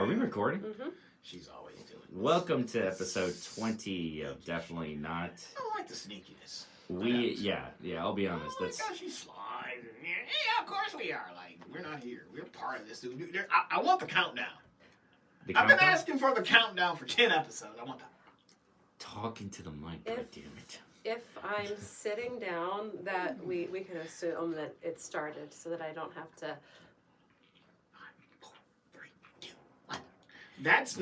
Are we recording? Mm-hmm. She's always doing this. Welcome to episode 20 of Definitely Not. I like the sneakiness. I'll be honest. Oh That's my gosh, she slides. Yeah, of course we are. Like, we're not here. We're part of this. Dude, I want the countdown. the I've been countdown. asking for the countdown for 10 episodes. I want that. Talking to the mic, If- God damn it. If I'm sitting down, that we can assume that it started, so that I don't have to. 5, 4, 3, 2, 1. That's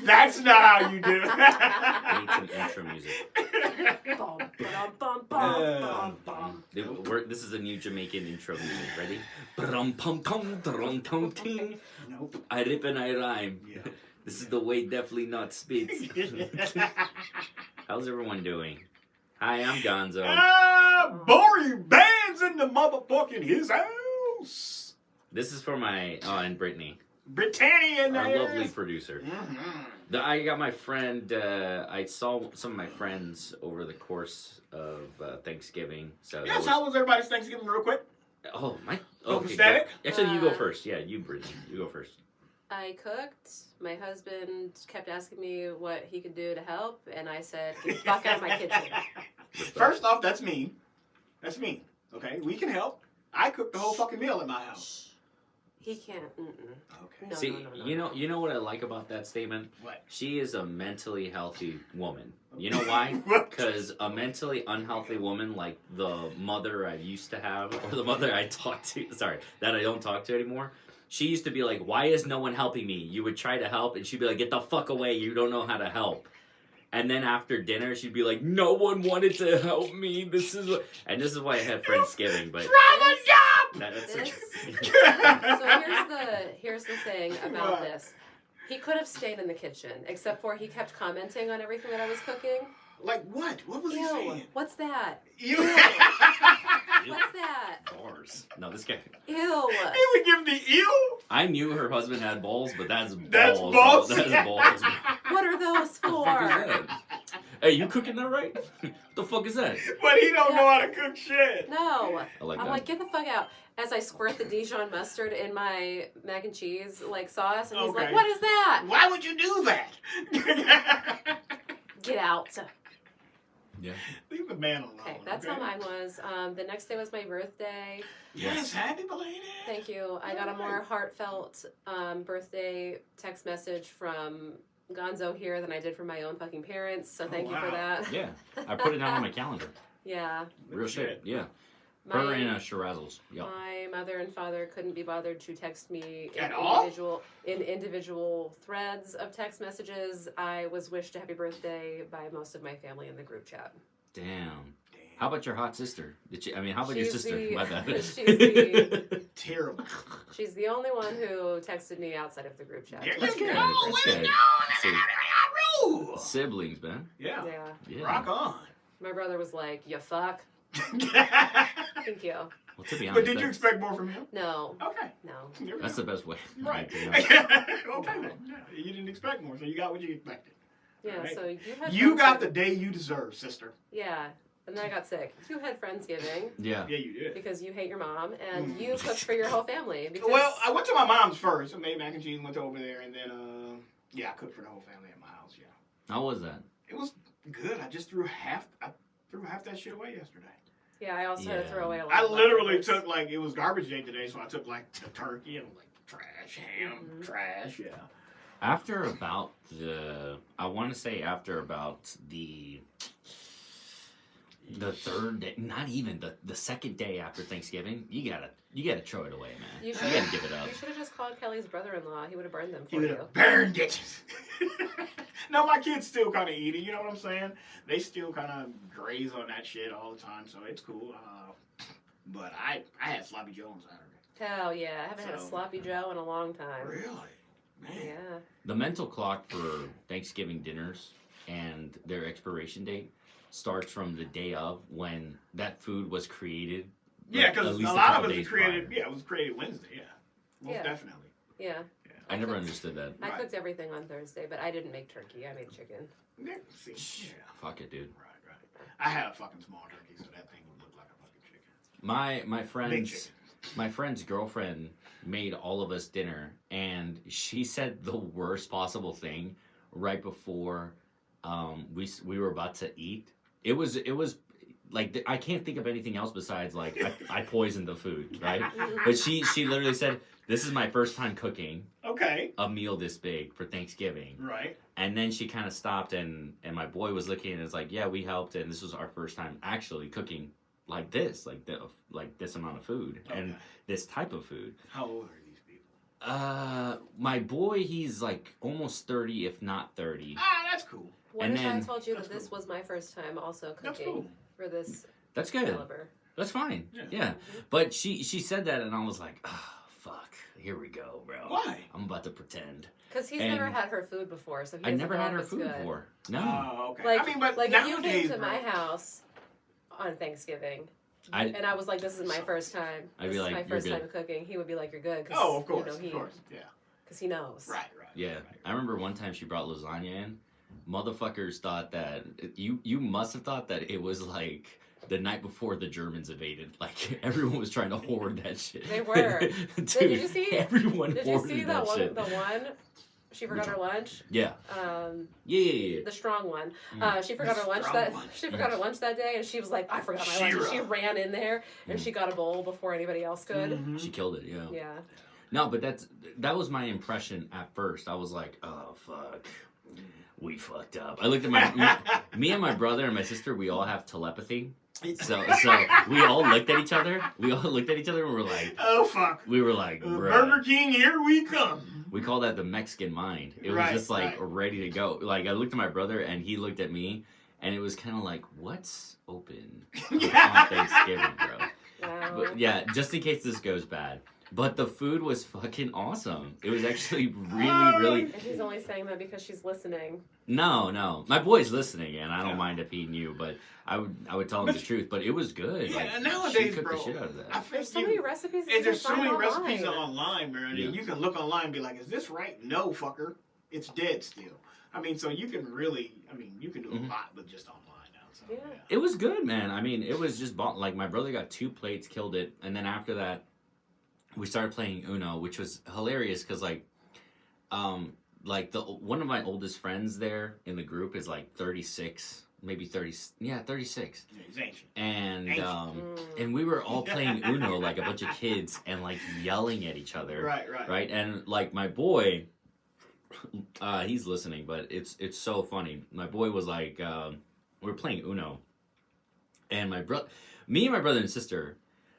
that's not how you do We need some intro music. Bum, ba-dum, bum, bum, bum, bum. This is a new Jamaican intro music. Ready? Brum pum pum drum tum ting. Nope. I rip and I rhyme. Yeah. This is the way Definitely Not spits. How's everyone doing? Hi, I'm Gonzo. Bory Band's in the motherfucking his house. This is for my and Brittany, Britannia in our there. lovely producer. Mm-hmm. I got my friend. I saw some of my friends over the course of Thanksgiving. So Yes, how was everybody's Thanksgiving real quick? Oh my. Copacetic? Actually, you go first. Yeah, you Brittany. You go first. I cooked. My husband kept asking me what he could do to help, and I said, "Get the fuck out of my kitchen." First off, that's mean. That's mean. Okay, we can help. I cooked the whole fucking meal at my house. He can't. Okay. No, See, no. you know what I like about that statement? What? She is a mentally healthy woman. You know why? What? Because a mentally unhealthy woman, like the mother I used to have, or the mother I talk to, that I don't talk to anymore, she used to be like, why is no one helping me? You would try to help, and she'd be like, get the fuck away, you don't know how to help. And then after dinner, she'd be like, no one wanted to help me, this is why I had Friendsgiving, but... Trauma job! That's This- okay. So here's the thing about What? this. He could have stayed in the kitchen, except for he kept commenting on everything that I was cooking. Like what? What was he Ew, saying? what's that? You. What's that? Bars. No, this guy... Ew. He would give the ew. I knew her husband had balls, but that's balls. That's balls. That's balls. What are those What the fuck is for? that? Hey, you cooking that right? What the fuck is that? But he don't know how to cook shit. No. I like I'm that. like, get the fuck out. As I squirt the Dijon mustard in my mac and cheese sauce, and he's like, Okay. what is that? Why would you do that? Get out. Yeah. Leave the man alone. Okay, that's how mine was. The next day was my birthday. Yes, happy belated. Thank you. I got a more heartfelt birthday text message from Gonzo here than I did from my own fucking parents, so thank you for wow. that. Yeah. I put it down on my calendar. Yeah. Real shit. Yeah. My, Her and Shirazzles. Yep. my mother and father couldn't be bothered to text me At all? in individual threads of text messages. I was wished a happy birthday by most of my family in the group chat. Damn. How about your hot sister? How about your She's sister? the- My bad. she's the- Terrible. She's the only one who texted me outside of the group chat. There That's you good. go. That's Way to good. go. See. Rule. Siblings, man. Yeah. Yeah. Yeah. Rock on. My brother was like, "You fuck." But Thank you. Well, to be honest, did you expect more from him? No. Okay. No. There we that's go. the best way. Right. To be okay honest. then. Yeah, you didn't expect more, so you got what you expected. Yeah. Right. So you had. You got Friendsgiving. the day you deserve, sister. Yeah. And then I got sick. You had Friendsgiving Yeah. Yeah, you did. because you hate your mom, and Mm. you cooked for your whole family. Because Well, I went to my mom's first. I made mac and cheese, went over there, and then, I cooked for the whole family at my house, yeah. How was that? It was good. I just threw half that shit away yesterday. yeah, I also had Yeah. to throw away a lot. I of literally leftovers. took, it was garbage day today, so I took, the turkey and, trash, ham, Mhm. trash, yeah. After about the third day, not even the second day after Thanksgiving, you gotta throw it away, man. You You should gotta give it up. You should have just called Kelly's brother-in-law. He would have burned them He for would you. have burned it. No, my kids still kind of eat it, you know what I'm saying? They still kind of graze on that shit all the time, so it's cool. But I had Sloppy Joe on Saturday. Hell yeah! I haven't had a So- sloppy Joe in a long time. Really? Man. Yeah. The mental clock for Thanksgiving dinners and their expiration date starts from the day of when that food was created. Yeah, like, because at a least lot couple of it was days created. prior. Yeah, it was created Wednesday. Yeah, most Yeah. definitely. Yeah. Yeah. I never cooked- understood that. I Right. cooked everything on Thursday, but I didn't make turkey. I made chicken. Yeah, see, yeah. Fuck it, dude. Right. I had a fucking small turkey, so that thing would look like a fucking chicken. My Big friends, chicken. my friend's girlfriend made all of us dinner, and she said the worst possible thing right before we were about to eat. It was like I can't think of anything else besides like I poisoned the food, right? But she literally said, "This is my first time cooking Okay. a meal this big for Thanksgiving." Right. And then she kind of stopped, and my boy was looking, and it's like, "Yeah, we helped, and this was our first time actually cooking like this, like this amount of food and Okay. this type of food." How old are these people? My boy, he's like almost 30, if not 30. Ah, that's cool. What And if then- I told you that That's this cool. was my first time also That's cooking cool. for this That's good. caliber? That's fine. Yeah. Yeah. But she said that, and I was like, oh, fuck. Here we go, bro. Why? I'm about to pretend. Because he's And- never had her food before, so he I doesn't never know had if her it's food good. before. No. Oh, okay. Like, I mean, but like if you nowadays, came to bro, my house on Thanksgiving, I- and I was like, "This is my first time. I'd This be is like, my "You're first good." time cooking." He would be like, "You're good." Cause, Oh, of course, you know, of course. Yeah. because he knows. Right. Yeah. Right. I remember one time she brought lasagna in. Motherfuckers thought that you must have thought that it was like the night before the Germans invaded. Like everyone was trying to hoard that shit. They were. Dude, Did you see? Everyone Did you hoarded see that that one? shit. The one she forgot Which her lunch. Yeah. Yeah. The strong one. Mm. She forgot her lunch Strong that one. she forgot her lunch that day, and she was like, "I forgot my lunch." And she Shira. ran in there and Mm. she got a bowl before anybody else could. Mhm. She killed it. Yeah. Yeah. No, but that was my impression at first. I was like, oh fuck, we fucked up. I looked at me and my brother and my sister. We all have telepathy, so we all looked at each other. We all looked at each other and Oh fuck. we were like, bruh. Burger King, here we come. We call that the Mexican mind. It was Right, just like right. ready to go. Like I looked at my brother and he looked at me, and it was kind of like, what's open on Thanksgiving, bro? Wow. But yeah, just in case this goes bad. But the food was fucking awesome. It was actually really. And he's only saying that because she's listening. No. My boy's listening, and I don't Yeah. mind if he knew, but I would tell him But the truth. But it was good. Yeah, Like, nowadays, she cooked bro, the shit out of that. I think There's so many recipes. that you there's can so many find recipes online. online, man. Yeah. And you can look online and be like, is this right? No, fucker. It's dead still. I mean, so you can really, you can do Mhm. a lot with just online now. So, Yeah. It was good, man. I mean, it was just like my brother got 2 plates, killed it, and then after that, we started playing Uno, which was hilarious because like one of my oldest friends there in the group is like 36, maybe 30, 36, Yeah, it's ancient. and Ancient. and we were all playing Uno like a bunch of kids and like yelling at each other, Right. right? And like my boy, he's listening, but it's so funny. My boy was like, we were playing Uno, and me and my brother and sister,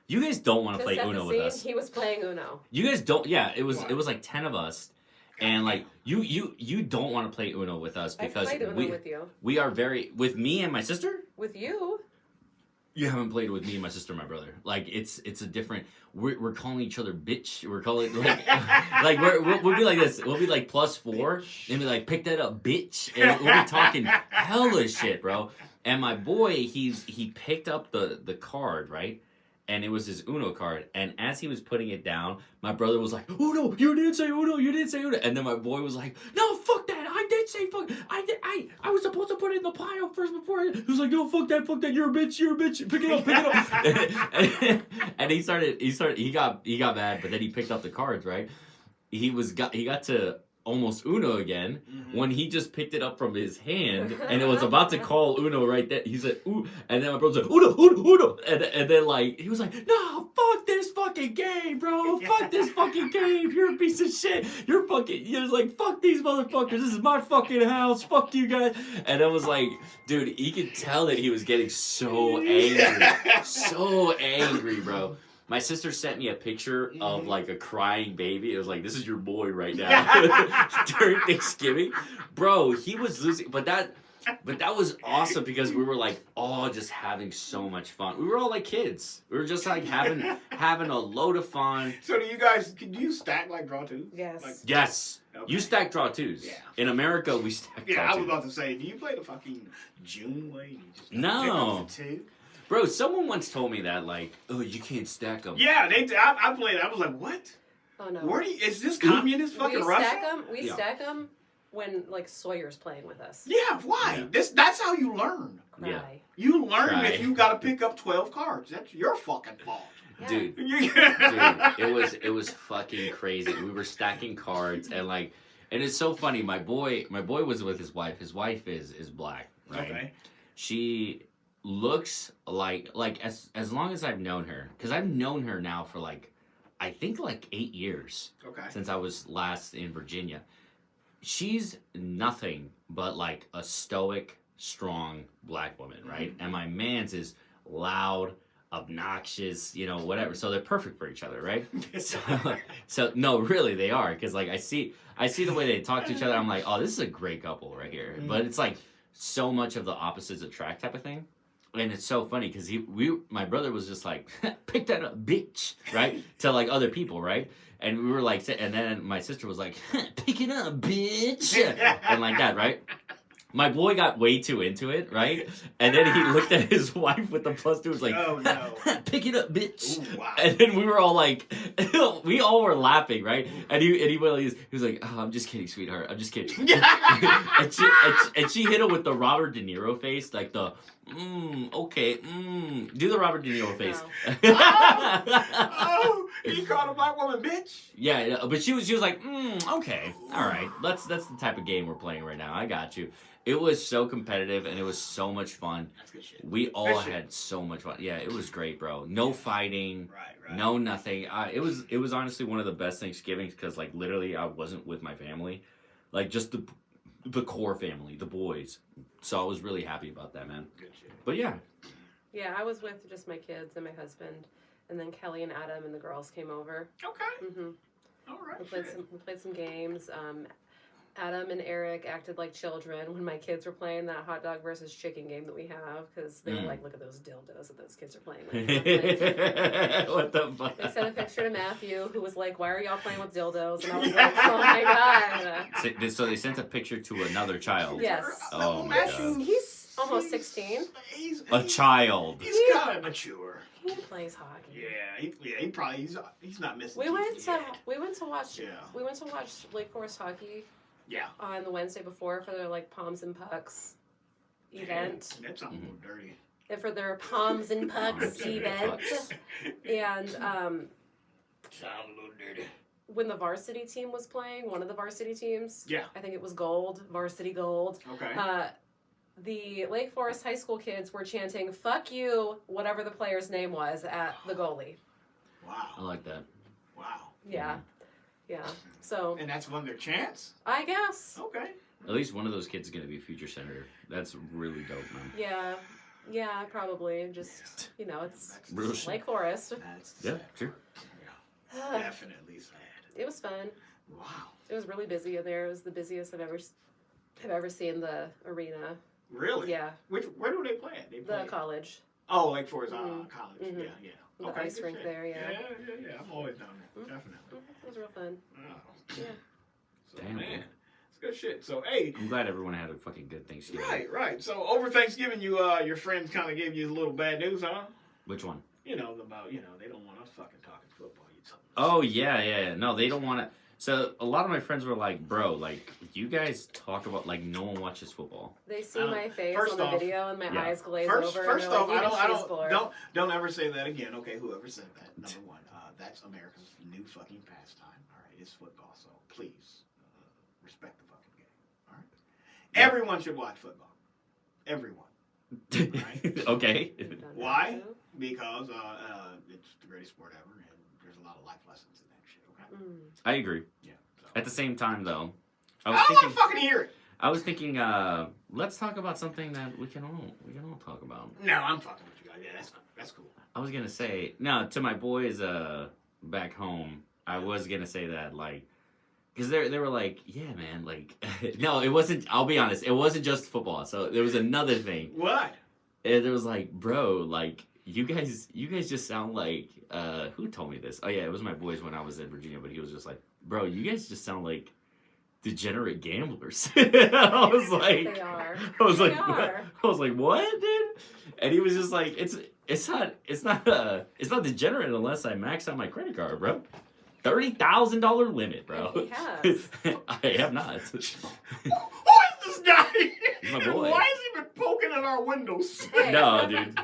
you guys don't want to play set Uno the with scene, us. he was playing Uno. You guys don't. Yeah, it was Why? like 10 of us, and like you don't want to play Uno with us I because played Uno with you. we are with me and my sister. With you? You haven't played with me and my sister and my brother. Like it's a different. We're calling each other bitch. We're calling like like we'll be like this. We'll be like +4 and be like pick that up, bitch. And we'll be talking hella shit, bro. And my boy, he picked up the card, right? And it was his Uno card. And as he was putting it down, my brother was like, "Oh no, you didn't say Uno, you didn't say Uno." And then my boy was like, "No, fuck that. I did say fuck. I was supposed to put it in the pile first before." He was like, "No, fuck that. Pick it up." And he got mad, but then he picked up the cards, right? He got to almost Uno again Mhm. when he just picked it up from his hand and it was about to call Uno right there. He said, "Ooh," and then my brother said, "Uno," and then like he was like, "No, fuck this fucking game, bro. Fuck this fucking game. You're a piece of shit. You're fucking." He was like, "Fuck these motherfuckers. This is my fucking house. Fuck you guys." And I was like, dude, he could tell that he was getting so angry, bro. My sister sent me a picture of like a crying baby. It was like, "This is your boy right now." During Thanksgiving, bro, he was losing. But that was awesome because we were like all just having so much fun. We were all like kids. We were just like having a load of fun. So do you stack like draw twos? Yes. Like, Yes, okay. you stack draw twos. Yeah. In America, we stack Yeah, draw I was twos. about to say, do you play the fucking June way? You just No. pick up the two? Bro, someone once told me that like, "Oh, you can't stack them." Yeah, I played it. I was like, what? Oh no. Is this communist fucking we Russia? stack them. We Yeah. stack them when like Sawyer's playing with us. Yeah, why? Yeah. That's how you learn. Cry. Yeah. You learn Right. if you got to pick up 12 cards. That's your fucking fault. Yeah. Dude, it was fucking crazy. We were stacking cards and like, and it's so funny. My boy was with his wife. His wife is black, right? Okay. She looks like as long as I've known her, because I've known her now for like, I think like 8 years Okay. since I was last in Virginia. She's nothing but like a stoic, strong black woman, right? And my man's is loud, obnoxious, you know, whatever. So they're perfect for each other, right? So no, really, they are, because like I see the way they talk to each other. I'm like, oh, this is a great couple right here. But it's like so much of the opposites attract type of thing, and it's so funny because my brother was just like, pick that up, bitch, right, to like other people, right? And we were like, and then my sister was like, pick it up, bitch, and like that, right? My boy got way too into it, right? And then he looked at his wife with the +2, was like, Oh, no. pick it up, bitch. Ooh, wow. And then we were all like, we all were laughing, right? And he was like, oh, I'm just kidding, sweetheart. I'm just kidding. and she hit him with the Robert De Niro face, like the, okay, do the Robert De Niro face. Oh, you called a black woman bitch? Yeah, but she was like, okay, all right. That's the type of game we're playing right now. I got you. It was so competitive and it was so much fun. That's good shit. We all Good shit. had so much fun. Yeah, it was great, bro. No fighting. Right. No nothing. It was honestly one of the best Thanksgivings because like literally I wasn't with my family, like just the core family, the boys. So I was really happy about that, man. Good shit. But yeah, Yeah, I was with just my kids and my husband, and then Kelly and Adam and the girls came over. Okay. Mm-hmm. All right. We played some games. Adam and Eric acted like children when my kids were playing that hot dog versus chicken game that we have, because they were like, look at those dildos that those kids are playing with. What the fuck? They sent a picture to Matthew, who was like, why are y'all playing with dildos? And I was like, oh my god. So they sent a picture to another child. Yes. Oh my Matthew, God. He's almost 16. He's A child. He's kind of mature. He plays hockey. Yeah, he probably he's not missing. We went TV to yet. we went to watch Yeah. Lake Forest hockey Yeah. on the Wednesday before for their like Palms and Pucks event. That sounds a little dirty. And for their Palms and Pucks event. And Sounds a little dirty. when the varsity team was playing, one of the varsity teams, Yeah. I think it was Gold, Varsity Gold. Okay. The Lake Forest high school kids were chanting "fuck you," whatever the player's name was, at the goalie. I Wow. like that. Wow. Yeah, yeah. So And that's one their chance. I guess, Okay. At least one of those kids is gonna be a future senator. That's really dope, man. yeah, probably. Just it's Real shit. Lake Forest. That's Yeah, sad. sure. Yeah. Definitely sad. It was fun. Wow. It was really busy in there. It was the busiest I've ever seen the arena. Really? Yeah, Where do they play at? They play the college, Oh, Lake Forest Mhm. College. Mhm. Yeah. the Okay, ice good rink shit. there. Yeah, Yeah. I'm always down there. Mhm. Definitely. It was real fun. Oh. Yeah. So, Damn, man, man. it's good shit. So, hey, I'm glad everyone had a fucking good Thanksgiving. right. So, over Thanksgiving, your friends kind of gave you a little bad news, huh? Which one? About they don't want us fucking talking football. You tell them. Oh yeah. No, they don't want to. So a lot of my friends were like, "Bro, like you guys talk about like no one watches football." They see I don't- my face first on the off- video and my Yeah. eyes glaze First over. off, and they're like, don't ever say that again. Okay, whoever said that. Number one, that's America's new fucking pastime. All right, it's football. So please respect the fucking game. All right, Yeah. everyone should watch football. Everyone. Right. Okay. Why? Because it's the greatest sport ever, and there's a lot of life lessons in that shit. Okay. I agree. Yeah. So. At the same time, though, I don't want to fucking hear it. I was thinking, let's talk about something that we can all talk about. No, I'm fucking with you guys. Yeah, that's cool. I was gonna say, no, to my boys back home, I was gonna say that like, because they were like, yeah, man, like, no, it wasn't. I'll be honest, it wasn't just football. So there was another thing. What? And there was like, bro, like you guys just sound like who told me this? Oh yeah, it was my boys when I was in Virginia, but he was just like, bro, you guys just sound like degenerate gamblers. I was like, They are. I was They like, are. I was like, what, dude? And he was just like, it's not degenerate unless I max out my credit card, bro. $30,000 limit, bro. He has. I have not. Who is this guy? He's my boy. Why has he been poking at our windows. No, dude.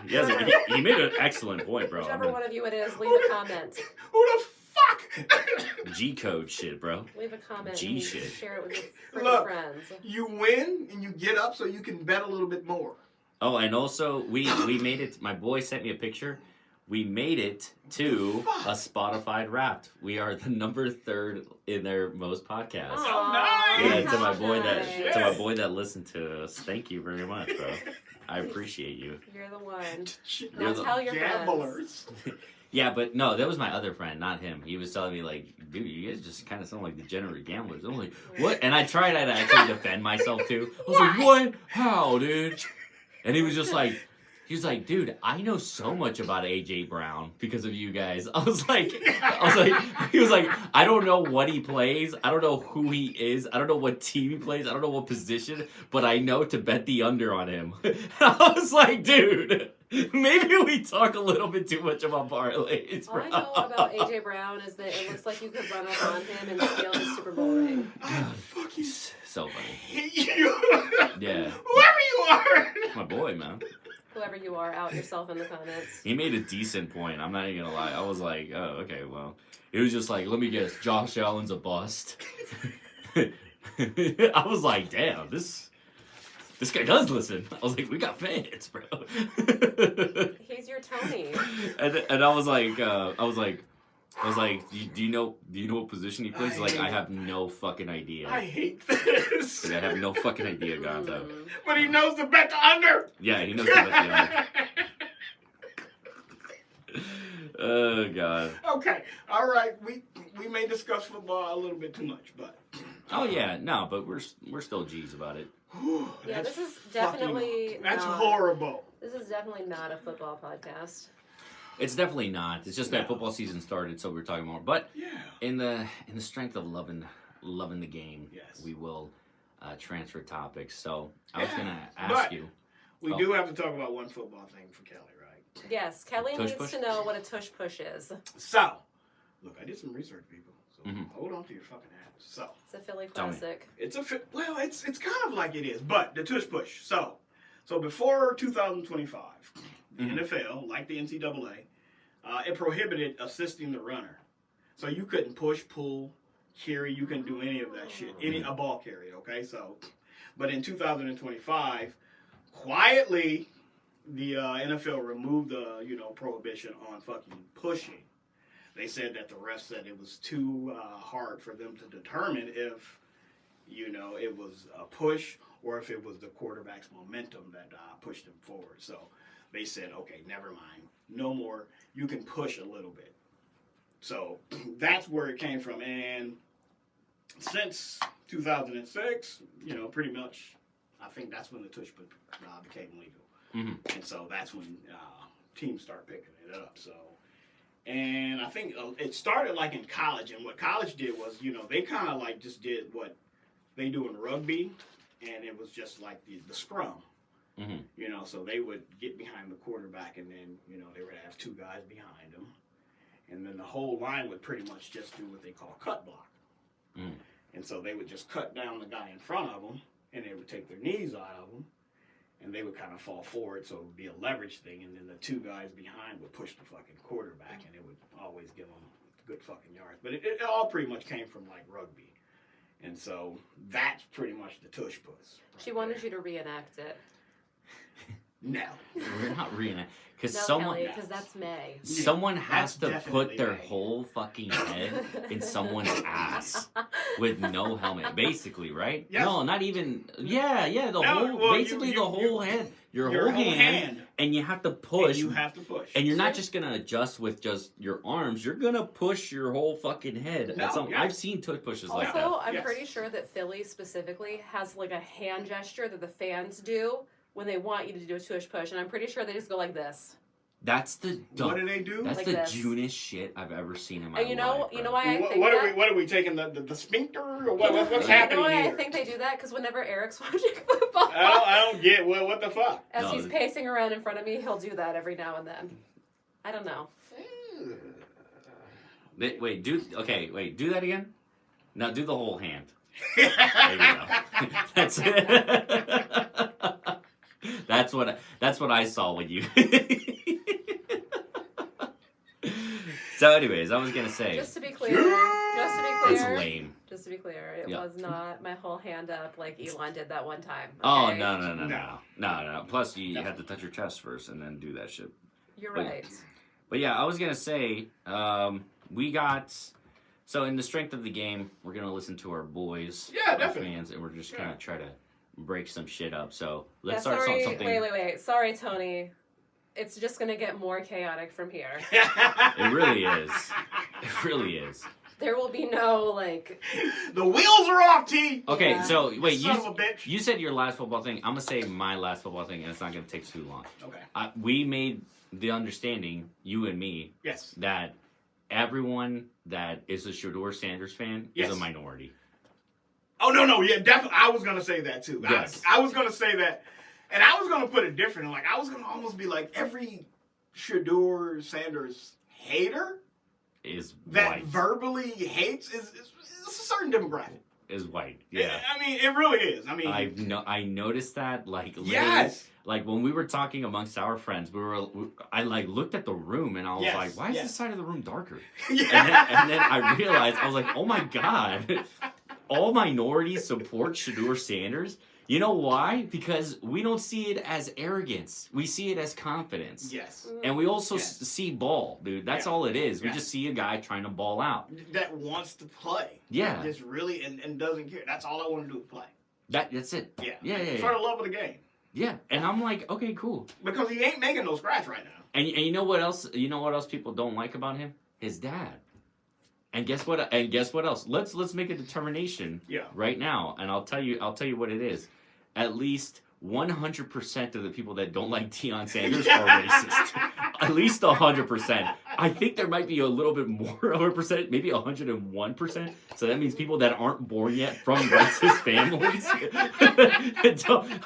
He made an excellent point, bro. Whichever one of you it is, leave a comment. Who the fuck? G code shit, bro. Leave a comment G and shit. share it with your freaking Look. friends. You win and you get up so you can bet a little bit more. Oh, and also we made it. My boy sent me a picture. We made it to a Spotify Wrapped. We are the number 3rd in their most podcasts. Oh, Aw, nice. Yeah, to my boy nice. that listened to us. Thank you very much, bro. I appreciate you. You're the one. You're Now the- tell your Gamblers. Yeah, but no, that was my other friend, not him. He was telling me like, dude, you guys just kind of sound like degenerate gamblers. I'm like, what? And I tried to actually defend myself too. I was like, what? How, dude? And he was just like, dude, I know so much about AJ Brown because of you guys. I was like, he was like, I don't know what he plays. I don't know who he is. I don't know what team he plays. I don't know what position, but I know to bet the under on him. I was like, dude, maybe we talk a little bit too much about parlays, All bro. I know about AJ Brown is that it looks like you could run up on him and steal his Super Bowl ring. I fucking So funny. hate you. Yeah. Whoever you are. My boy, man. Whoever you are, out yourself in the comments. He made a decent point. I'm not even gonna lie. I was like, oh, okay, well. It was just like, let me guess, Josh Allen's a bust. I was like, damn, this guy does listen. I was like, we got fans, bro. He's your Tony. and I was like, do you know what position he plays? He's like, I have no fucking idea. I hate this. Like, I have no fucking idea, Gonzo. Mm. But he knows to bet the under. Yeah, he knows to bet the under. Oh god. Okay, all right. We may discuss football a little bit too much, but Oh yeah, no, but we're still G's about it. whew, Yeah, that's this is fucking- definitely that's not- horrible. This is definitely not a football podcast. It's definitely not. It's just that No. football season started, so we're talking more. But Yeah. in the strength of loving the game, Yes. we will transfer topics. So I was Yeah, gonna ask but- you. We Oh. do have to talk about one football thing for Kelly, right? Yes, Kelly Tush needs push? to know what a tush push is. So, look, I did some research, people. So Mhm. hold on to your fucking hats. So, It's a Philly Tell me. classic. it's it's kind of like it is, but the tush push. So before 2025, the Mhm. NFL, like the NCAA, it prohibited assisting the runner. So you couldn't push, pull, carry. You couldn't do any of that shit. A ball carry. Okay, so, but in 2025, quietly, the NFL removed the prohibition on fucking pushing. They said that the refs said it was too hard for them to determine if it was a push or if it was the quarterback's momentum that pushed him forward. So they said, okay, never mind, no more. You can push a little bit. So that's where it came from, and since 2006, pretty much, I think that's when the tush push became legal. Mhm. And so that's when teams start picking it up. So, and I think it started like in college. And what college did was, they kind of like just did what they do in rugby, and it was just like the scrum. Mhm. So they would get behind the quarterback, and then they would have two guys behind them, and then the whole line would pretty much just do what they call cut block. Mm. And so they would just cut down the guy in front of them, and they would take their knees out of them, and they would kind of fall forward, so it would be a leverage thing, and then the two guys behind would push the fucking quarterback, and it would always give them good fucking yards. But it all pretty much came from like rugby, and so that's pretty much the tush push. She wanted you to reenact it. No. We're not reenact because No, someone Kelly, because that's May. someone has to That's put definitely their right. whole fucking head in someone's ass with no helmet, basically, right? Yes. No, not even. Yeah, the No, whole, well, basically the whole head, your whole hand, and you have to And push. you have to push. And you're not just gonna adjust with just your arms. You're gonna push your whole fucking head. No, yeah. I've seen tush pushes like Also, that. I'm Yes. pretty sure that Philly specifically has like a hand gesture that the fans do when they want you to do a tush push, and I'm pretty sure they just go like this. That's the What do they do? That's Like the this. Junest shit I've ever seen in my And you know life. bro. why I think What that? are we taking the sphincter or what's You know happening why here? I think they do that? Because whenever Eric's watching football, I don't get what the fuck. as No, he's the- pacing around in front of me, he'll do that every now and then. I don't know. Wait, do that again. Now do the whole hand. There you go. That's it. That's what I saw when you. So, anyways, I was gonna say Just to be clear, it's lame. Just to be clear, it Yeah. was not my whole hand up like Elon did that one time. Oh okay? no. Plus, you had to touch your chest first and then do that shit. You're But- right. But yeah, I was gonna say, we got. So in the strength of the game, we're gonna listen to our boys, Yeah, our definitely. fans, and we're just Yeah. gonna try to break some shit up. So Yeah, let's start sorry, something. wait. Sorry, Tony. It's just gonna get more chaotic from here. It really is. It really is. There will be no like. The wheels are off, T. Okay, Yeah. so wait, Son of a bitch. you said your last football thing. I'm gonna say my last football thing, and it's not gonna take too long. Okay. We made the understanding, you and me, Yes. that everyone that is a Shedeur Sanders fan Yes. is a minority. Oh no, yeah, definitely. I was gonna say that too. Yes. I was gonna say that, and I was gonna put it different. Like I was gonna almost be like every Shedeur Sanders hater Is that white. verbally hates is a certain demographic. Is white. Yeah. I mean, it really is. I mean, I noticed that like literally, yes. like when we were talking amongst our friends, I like looked at the room and I was Yes, like, why is yes. this side of the room darker? Yeah. And then I realized I was like, oh my god, all minorities support Shedeur Sanders. You know why? Because we don't see it as arrogance. We see it as confidence. Yes. And we also Yes. see ball, dude. That's Yeah. all it is. We Yeah. just see a guy trying to ball out. That wants to play. Yeah. Just really and doesn't care. That's all I want to do is play. That's it. Yeah. Yeah. For the love of the game. Yeah. And I'm like, okay, cool. Because he ain't making no scratch right now. And you know what else? You know what else people don't like about him? His dad. And guess what? And guess what else? Let's make a determination Yeah. right now, and I'll tell you what it is. At least 100% of the people that don't like Deion Sanders are racist. At least 100%. I think there might be a little bit more of a percent, maybe 101%. So that means people that aren't born yet from racist families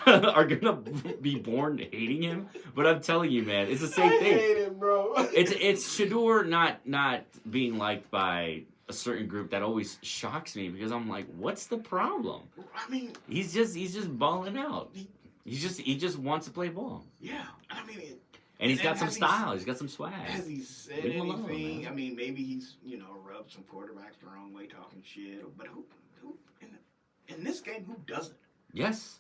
are gonna be born hating him. But I'm telling you, man, it's the same I thing. hate it, bro. It's Shedeur not being liked by a certain group that always shocks me because I'm like, what's the problem? I mean, He's just balling out. He just wants to play ball, yeah. I mean, and he's got And some has he- style. He's got some swag. has he said Leave him alone, anything? man. I mean, maybe he's rubbed some quarterbacks the wrong way, talking shit. But who in this game who doesn't? Yes,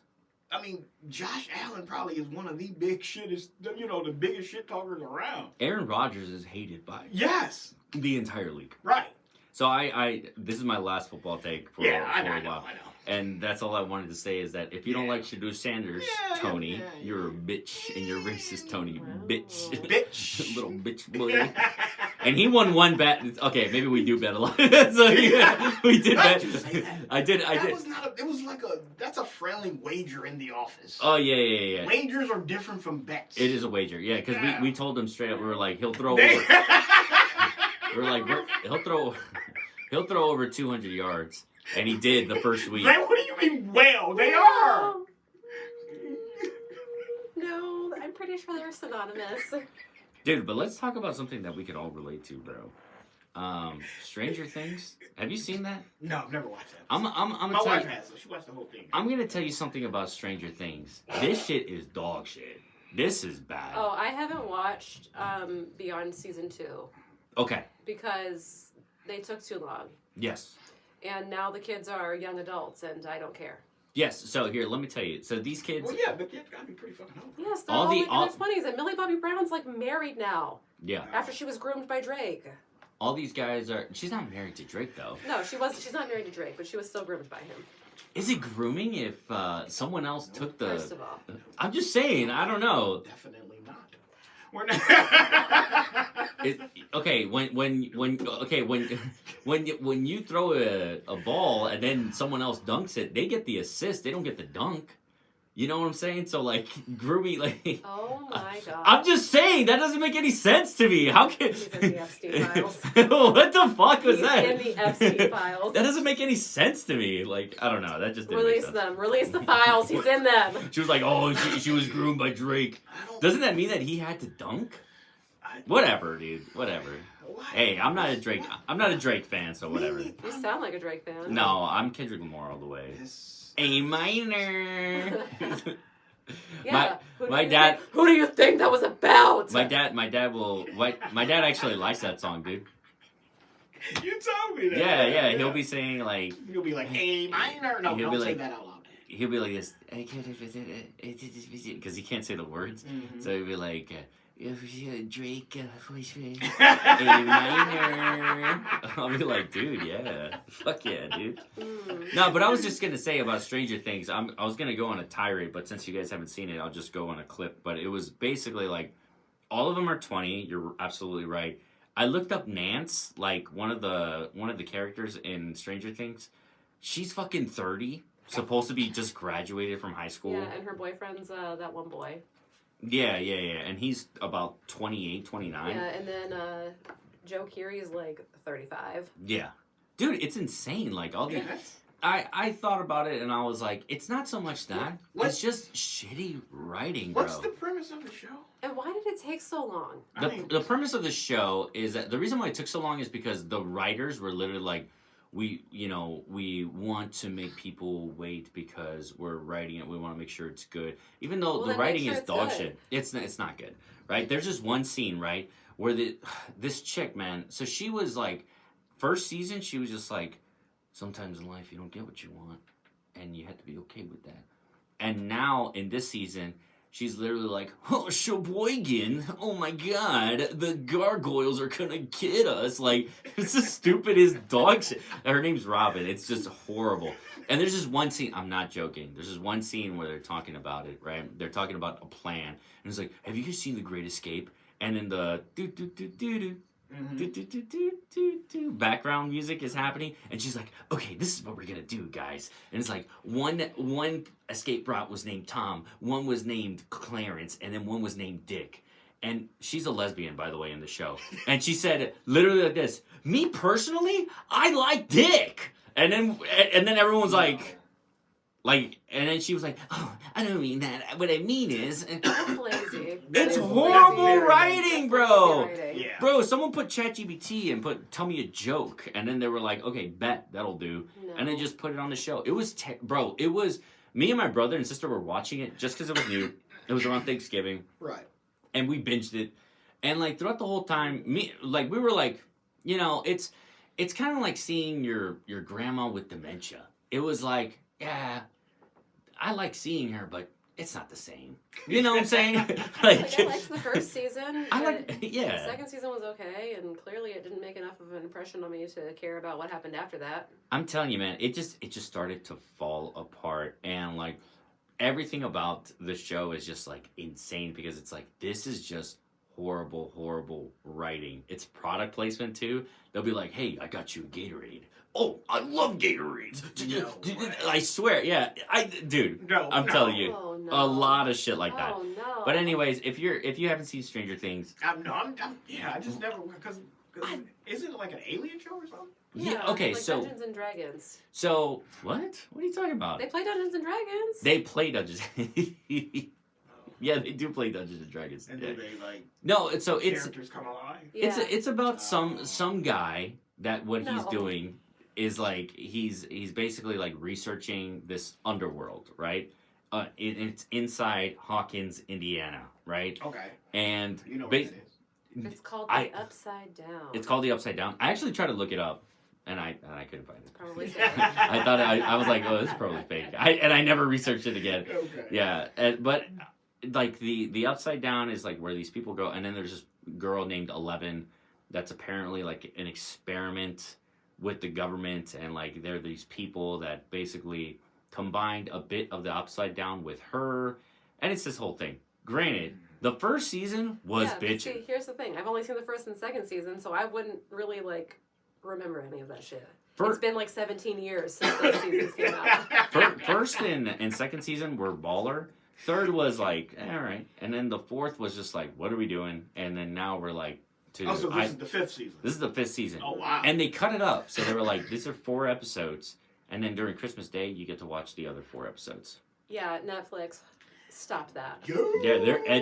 I mean, Josh Allen probably is one of the big shittest, the biggest shit talkers around. Aaron Rodgers is hated by Yes, the entire league. right. So I this is my last football take for, Yeah, I for know, a I know, while. I know. And that's all I wanted to say is that if you don't Yeah. like Shedeur Sanders, Yeah, Tony, yeah, you're a bitch and you're racist, Tony, Wow. bitch, Bitch. little bitch boy. And he won one bet. Okay, maybe we do bet a lot. So yeah, we did Why'd bet. you say that? I did. That was not. It was like that's a friendly wager in the office. Oh yeah. Wagers are different from bets. It is a wager. Yeah, because Yeah. we told him straight up. We were like, he'll throw. They- Over, we were like, he'll throw over 200 yards, and he did the first week. What do you mean? Well, they are. No, I'm pretty sure they're synonymous. Dude, but let's talk about something that we could all relate to, bro. Stranger Things. Have you seen that? No, I've never watched that. I'm My gonna tell wife you. has, so she watched the whole thing. I'm gonna tell you something about Stranger Things. This shit is dog shit. This is bad. Oh, I haven't watched Beyond Season 2 Okay. because they took too long. Yes. And now the kids are young adults and I don't care. Yes. So here, let me tell you. So these kids. Well, yeah, but kids gotta be pretty fucking old. Yes, they're All all, the- like all- in their 20s. And Millie Bobby Brown's like married now Yeah. after she was groomed by Drake. All these guys are. She's not married to Drake though. No, she's not married to Drake, but she was still groomed by him. Is it grooming if someone else took the? First of all. I'm just saying. I don't know. Definitely not. We're not. Okay, when you throw a ball and then someone else dunks it, they get the assist. They don't get the dunk. You know what I'm saying? So like grooming, like Oh my god. I'm just saying that doesn't make any sense to me. How can? He's in the Epstein files. What the fuck was He's that? in the Epstein files. That doesn't make any sense to me. Like I don't know. That just didn't Release make sense. them. Release the files. He's in them. She was like, "Oh, she was groomed by Drake." I don't- Doesn't that mean that he had to dunk? Whatever, dude. Whatever. Why? Hey, I'm not a Drake. I'm not a Drake fan, so whatever. You sound like a Drake fan. No, I'm Kendrick Lamar all the way. This- A minor. Yeah. my dad- Who do you think that was about? My dad actually likes that song, dude. You told me that. Yeah. He'll be saying like, He'll be like, A minor. No, He'll don't be say like- that out loud. he'll be like this, because he can't say the words. Mhm. So he'll be like, Drake, A minor. I'll be like, dude, yeah, fuck yeah, dude. No, but I was just gonna say about Stranger Things. I was gonna go on a tirade, but since you guys haven't seen it, I'll just go on a clip. But it was basically like, all of them are 20. You're absolutely right. I looked up Nance, like one of the characters in Stranger Things. She's fucking 30, supposed to be just graduated from high school. Yeah, and her boyfriend's that one boy. Yeah, and he's about 28, 29. Yeah, and then Joe Keery is like 35. Yeah. Dude, it's insane. Like all the Yeah, that's- I thought about it and I was like, it's not so much that. What- It's just shitty writing, bro. What's the premise of the show? And why did it take so long? I mean- The premise of the show is that the reason why it took so long is because the writers were literally like, we want to make people wait because we're writing it. We want to make sure it's good, even though Well, the then make writing sure is it's dog good. shit. It's not good, right? There's just one scene, right, where this chick, man. So she was like, first season, she was just like, sometimes in life you don't get what you want, and you have to be okay with that. And now in this season, she's literally like, oh, Sheboygan, oh my god, the gargoyles are gonna get us. Like, it's the stupidest dog shit. Her name's Robin. It's just horrible. And there's just one scene, I'm not joking, there's just one scene where they're talking about it, right? They're talking about a plan. And it's like, have you guys seen The Great Escape? And then the do-do-do-do-do, do-do-do-do-do-do background music is happening, and she's like, okay, this is what we're gonna do, guys. And it's like, one escape route was named Tom, one was named Clarence, and then one was named Dick. And she's a lesbian, by the way, in the show. And she said literally like this, me personally, I like Dick. And then everyone's like, and then she was like, oh, I don't mean that. What I mean is, That's lazy. it's That is horrible lazy. writing, That's bro. lazy writing. Yeah. Bro, someone put ChatGPT and tell me a joke, and then they were like, okay, bet, that'll do. No. And then just put it on the show. It was, bro, it was, me and my brother and sister were watching it just because it was new. It was around Thanksgiving, Right. and we binged it. And, like, throughout the whole time, we were like, you know, it's kind of like seeing your grandma with dementia. It was like, yeah, I like seeing her, but it's not the same. You know what I'm saying? Like, I liked the first season. I but like, The yeah. second season was okay, and clearly it didn't make enough of an impression on me to care about what happened after that. I'm telling you, man, it just started to fall apart, and like everything about the show is just like insane because it's like, this is just horrible writing. It's product placement too. They'll be like, hey, I got you a Gatorade. Oh, I love Gatorades. No way. I swear, yeah. Dude, No, I'm telling you, Oh no. a lot of shit like that. Oh no. But anyways, if you haven't seen Stranger Things, I just never, because isn't it like an alien show or something? yeah, okay, like so Dungeons and Dragons. what? What are you talking about? They play Dungeons and Dragons. They play Dungeons. Yeah, they do play Dungeons and Dragons. And Yeah. do they like No, so it's characters come alive? Yeah. it's about some guy that what he's No. doing is like he's basically like researching this underworld, right? It's inside Hawkins, Indiana, right? Okay, And you know what ba- it is. It's called I- the Upside Down. it's called the Upside Down. I actually tried to look it up, and I couldn't find it. Probably I thought I was like, oh, this is probably fake. I never researched it again. Okay. Yeah, but like the Upside Down is like where these people go, and then there's this girl named 11 that's apparently like an experiment with the government, and like there are these people that basically combined a bit of the Upside Down with her, and it's this whole thing. Granted, the first season was yeah, but bitching. see, here's the thing. I've only seen the first and second season, so I wouldn't really like remember any of that shit. It's been like 17 years since those seasons came out. First and second season were baller. Third was like, all right, and then the fourth was just like, what are we doing? And then now we're like, Oh, so this is the fifth season. this is the fifth season. Oh wow. And they cut it up. So they were like, these are 4 episodes. And then during Christmas Day, you get to watch the other 4 episodes. Yeah, Netflix, stop that. Yeah,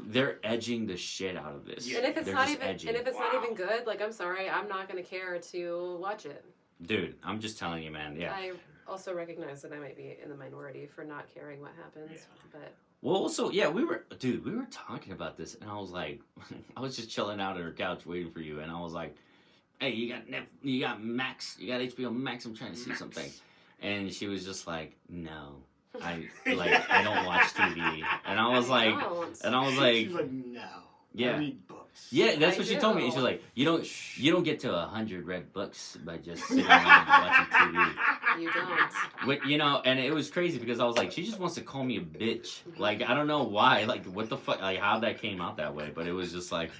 they're edging the shit out of this. Yeah. And if it's They're not just even, edging. and if it's Wow. not even good, like I'm sorry, I'm not gonna care to watch it. Dude, I'm just telling you, man. Yeah. I also recognize that I might be in the minority for not caring what happens, but Well, also, yeah, we were talking about this, and I was like, I was just chilling out on her couch waiting for you, and I was like, hey, you got Max, you got HBO Max, I'm trying to see something. And she was just like, no, I don't watch TV. And I was like, She's like, no. Yeah. I read books. Yeah, that's what she told me. She's like, you don't get to 100 read books by just sitting around watching TV. You don't. You know, and it was crazy because I was like, she just wants to call me a bitch. Like, I don't know why. Like, what the fuck? Like, how that came out that way. But it was just like,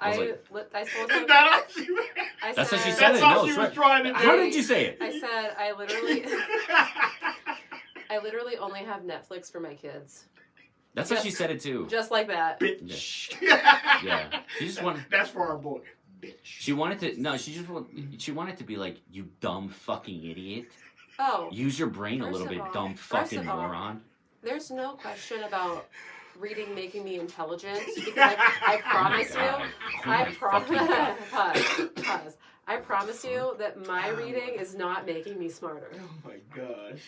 I Is that how she that's how she said That's it. all No, she swear. was trying to do. How did you say it? I said I literally only have Netflix for my kids. That's how she said it too. Just like that. Bitch. Yeah. She just wanted. That's for our boy. Bitch. She wanted to. No, she wanted to be like, you dumb fucking idiot. Oh, Use your brain a First little of bit, all- dumb first fucking of all, moron. there's no question about reading making me intelligent because I promise you, God. Oh I my fucking God. pause. I promise you that my reading is not making me smarter. Oh my gosh.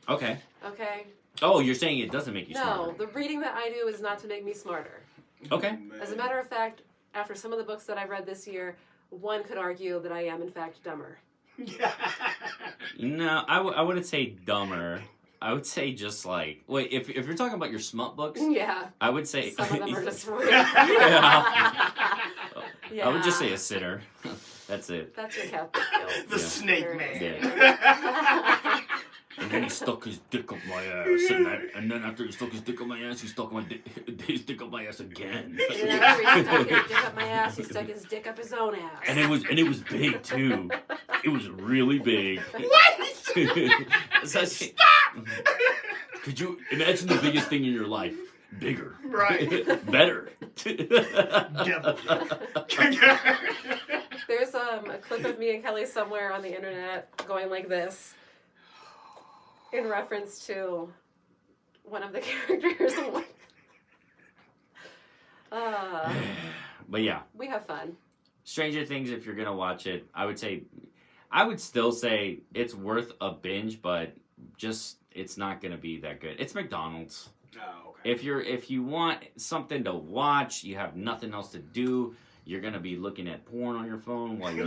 Okay. Okay? Oh, you're saying it doesn't make you No, smarter. the reading that I do is not to make me smarter. Okay. Man. As a matter of fact, after some of the books that I've read this year, one could argue that I am in fact dumber. No, I wouldn't say dumber. I would say just like, wait, if you're talking about your smut books, Yeah. I would say Some of them are just real. Yeah. I would just say a sinner. That's it. That's your Catholic guilt. The Yeah. snake Very man. nice. And then he stuck his dick up my ass, and then after he stuck his dick up my ass, he stuck his dick up my ass again. And then after he stuck his dick up my ass, he stuck his dick up his own ass. And it was big too. It was really big. What? So she- Could you imagine the biggest thing in your life? Bigger. Right. Better. Devil. There's a clip of me and Kelly somewhere on the internet going like this in reference to one of the characters. But yeah, We have fun. Stranger Things, if you're gonna watch it, I would still say it's worth a binge, but just it's not gonna be that good. It's McDonald's. Oh, okay. If you want something to watch, you have nothing else to do. You're gonna be looking at porn on your phone while you're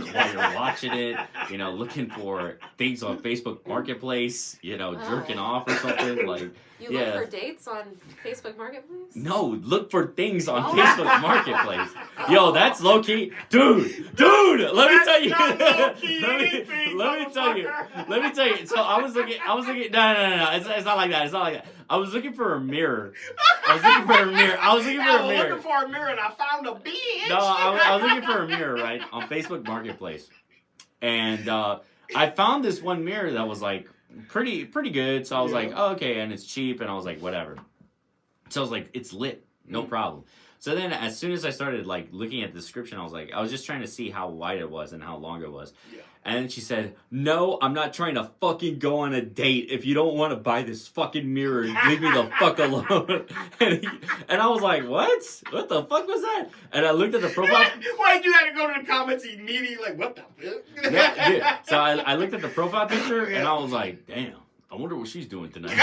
watching it. You know, looking for things on Facebook Marketplace. You know, jerking off or something like. You Yeah. look for dates on Facebook Marketplace? No, look for things on Oh. Facebook Marketplace. Yo, that's low key, dude. Let me tell you. That's not low-key let anything, me tell you. motherfucker. Let me tell you. So I was looking. No. It's not like that. It's not like that. I was looking for a mirror. I was looking for a mirror. I was looking for a mirror and I found a bitch. No, I was looking for a mirror, right, on Facebook Marketplace, and I found this one mirror that was like pretty good. So I was Yeah. like, oh, okay, and it's cheap, and I was like, whatever. So I was like, it's lit, no problem. So then, as soon as I started like looking at the description, I was just trying to see how wide it was and how long it was. Yeah. And then she said, "No, I'm not trying to fucking go on a date. If you don't want to buy this fucking mirror, leave me the fuck alone." And I was like, "What? What the fuck was that?" And I looked at the profile. Why did you have to go to the comments immediately? Like, what the fuck? Yeah, dude. So I looked at the profile picture and I was like, "Damn, I wonder what she's doing tonight."